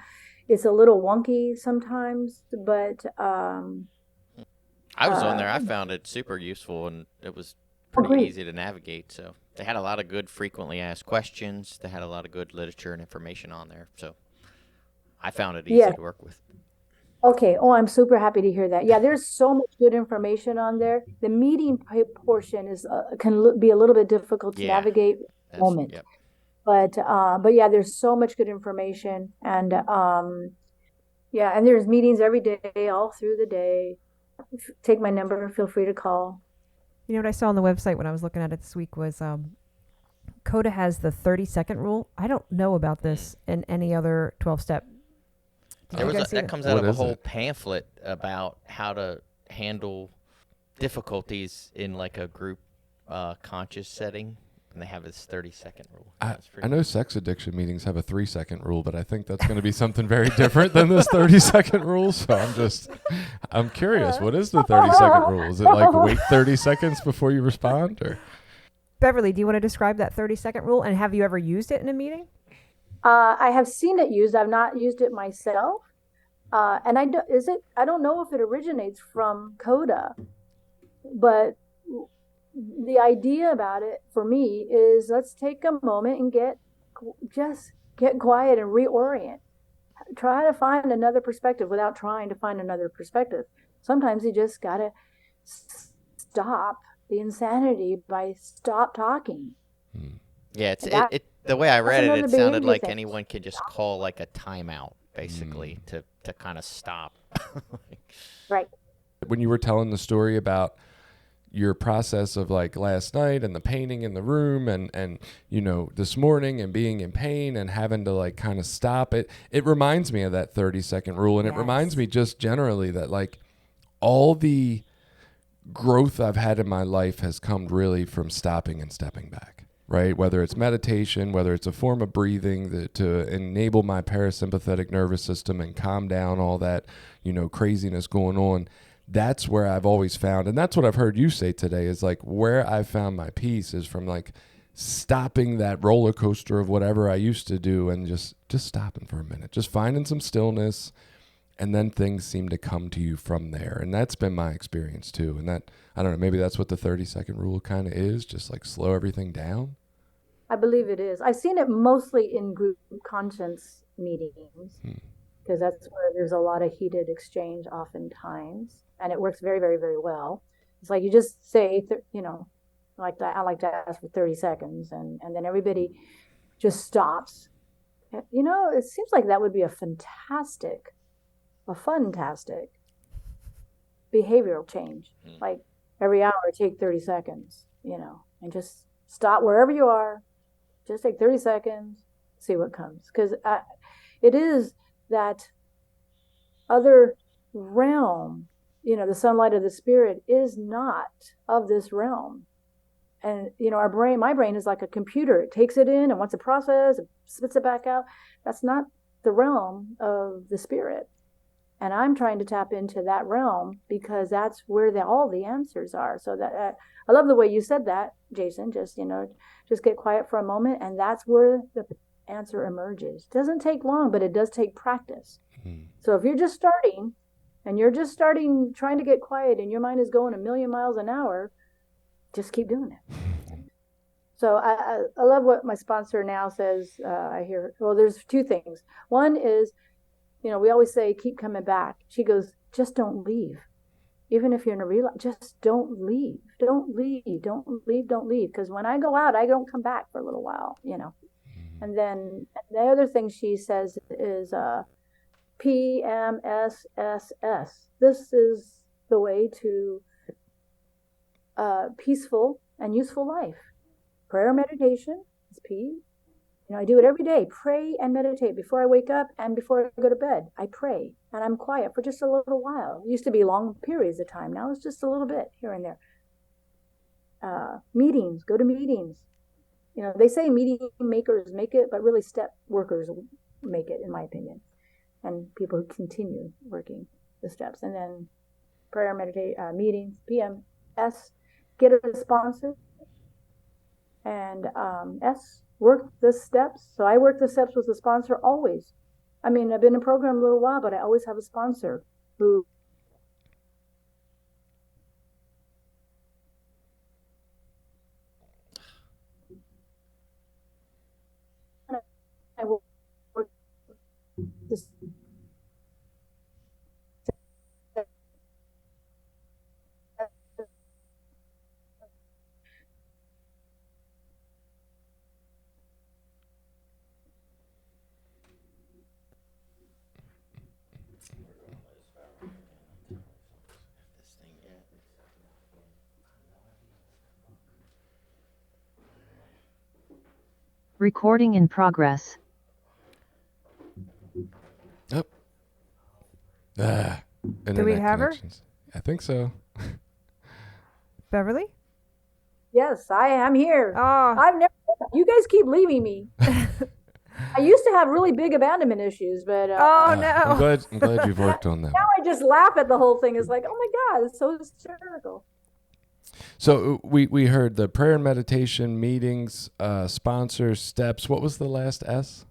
it's a little wonky sometimes. But I was on there. I found it super useful, and it was pretty easy to navigate. So they had a lot of good frequently asked questions. They had a lot of good literature and information on there. So I found it easy to work with. Okay. Oh, I'm super happy to hear that. Yeah, there's so much good information on there. The meeting portion is can be a little bit difficult to Yeah. navigate at the moment. Yep. But yeah, there's so much good information, and yeah, and there's meetings every day, all through the day. Take my number, feel free to call. You know what I saw on the website when I was looking at it this week was CoDA has the 30-second rule. I don't know about this in any other 12-step. That comes out of a whole pamphlet about how to handle difficulties in like a group conscious setting, and they have this 30-second rule. I know sex addiction meetings have a 3-second rule, but I think that's going to be something very different than this 30-second rule. So I'm curious. What is the 30-second rule? Is it like wait 30 seconds before you respond, or? Beverly, do you want to describe that 30-second rule, and have you ever used it in a meeting? I have seen it used. I've not used it myself. And I don't know if it originates from CoDA, but the idea about it for me is let's take a moment and just get quiet and reorient. Try to find another perspective without trying to find another perspective. Sometimes you just got to stop the insanity by stop talking. Yeah, the way I read it sounded like anyone could just call like a timeout, basically, to kind of stop. Right. When you were telling the story about your process of like last night and the painting in the room and this morning and being in pain and having to like kind of stop it reminds me of that 30-second rule. And It reminds me just generally that like all the growth I've had in my life has come really from stopping and stepping back, right? Whether it's meditation, whether it's a form of breathing to enable my parasympathetic nervous system and calm down all that, craziness going on. That's where I've always found, and that's what I've heard you say today, is like where I've found my peace is from like stopping that roller coaster of whatever I used to do and just stopping for a minute, just finding some stillness, and then things seem to come to you from there. And that's been my experience too. And that, I don't know, maybe that's what the 30-second rule kind of is, just like slow everything down. I believe it is. I've seen it mostly in group conscience meetings because that's where there's a lot of heated exchange oftentimes. And it works very, very, very well. It's like you just say, like that. I like to ask for 30 seconds, and then everybody just stops. It seems like that would be a fantastic behavioral change. Like every hour, take 30 seconds, and just stop wherever you are. Just take 30 seconds, see what comes. Because it is that other realm. The sunlight of the spirit is not of this realm. And, my brain is like a computer. It takes it in and wants to process, it spits it back out. That's not the realm of the spirit. And I'm trying to tap into that realm because that's where all the answers are. So that I love the way you said that, Jason. Just get quiet for a moment, and that's where the answer emerges. It doesn't take long, but it does take practice. So if you're just starting, and you're just trying to get quiet, and your mind is going 1,000,000 miles an hour, just keep doing it. So I love what my sponsor now says. I hear, well, there's two things. One is, we always say, keep coming back. She goes, just don't leave. Even if you're in a relapse, just don't leave. Don't leave. Don't leave. Don't leave. Because when I go out, I don't come back for a little while, And then the other thing she says is PMSSS. This is the way to peaceful and useful life. Prayer, meditation is P. I do it every day. Pray and meditate before I wake up and before I go to bed. I pray and I'm quiet for just a little while. It used to be long periods of time. Now it's just a little bit here and there. Meetings, go to meetings. They say meeting makers make it, but really step workers make it, in my opinion. And people who continue working the steps. And then prayer, meditate, meetings, PMS, get a sponsor. And S, work the steps. So I work the steps with a sponsor always. I've been in a program a little while, but I always have a sponsor who I will work this. Recording in progress. Yep. Do we have her? I think so. Beverly? Yes, I am here. Oh. You guys keep leaving me. I used to have really big abandonment issues, but no. I'm glad you've worked on them. Now I just laugh at the whole thing. It's like, oh my God, it's so hysterical. So we heard the prayer and meditation, meetings, sponsors, steps. What was the last S?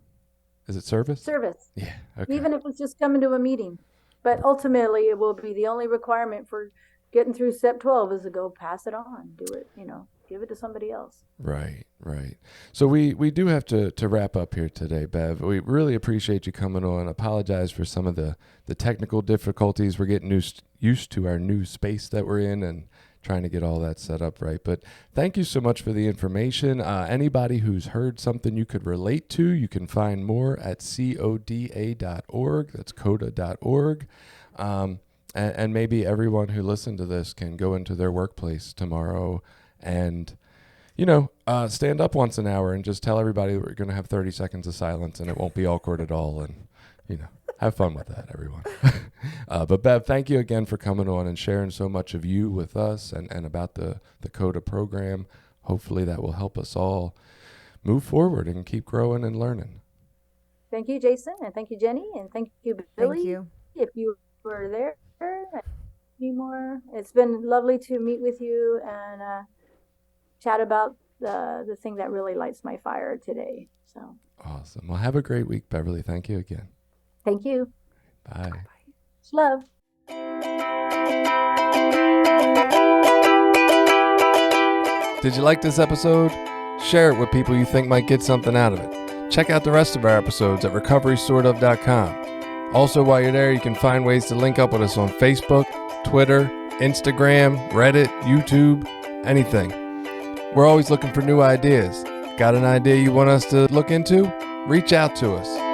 Is it service? Service. Yeah. Okay. Even if it's just coming to a meeting. But ultimately, it will be the only requirement for getting through step 12 is to go pass it on. Do it, give it to somebody else. Right. So we do have to wrap up here today, Bev. We really appreciate you coming on. Apologize for some of the technical difficulties. We're getting used to our new space that we're in and trying to get all that set up right. But thank you so much for the information. Anybody who's heard something you could relate to, you can find more at CoDA.org. That's CoDA.org. And maybe everyone who listened to this can go into their workplace tomorrow and, stand up once an hour and just tell everybody that we're going to have 30 seconds of silence and it won't be awkward at all. And, have fun with that, everyone. But Bev, thank you again for coming on and sharing so much of you with us and about the CoDA program. Hopefully that will help us all move forward and keep growing and learning. Thank you, Jason, and thank you, Jenny, and thank you, Billy. Thank you. If you were there anymore, it's been lovely to meet with you and chat about the thing that really lights my fire today. So awesome. Well, have a great week, Beverly. Thank you again. Thank you. Bye. Love. Did you like this episode? Share it with people you think might get something out of it. Check out the rest of our episodes at recoverysortof.com. Also, while you're there, you can find ways to link up with us on Facebook, Twitter, Instagram, Reddit, YouTube, anything. We're always looking for new ideas. Got an idea you want us to look into? Reach out to us.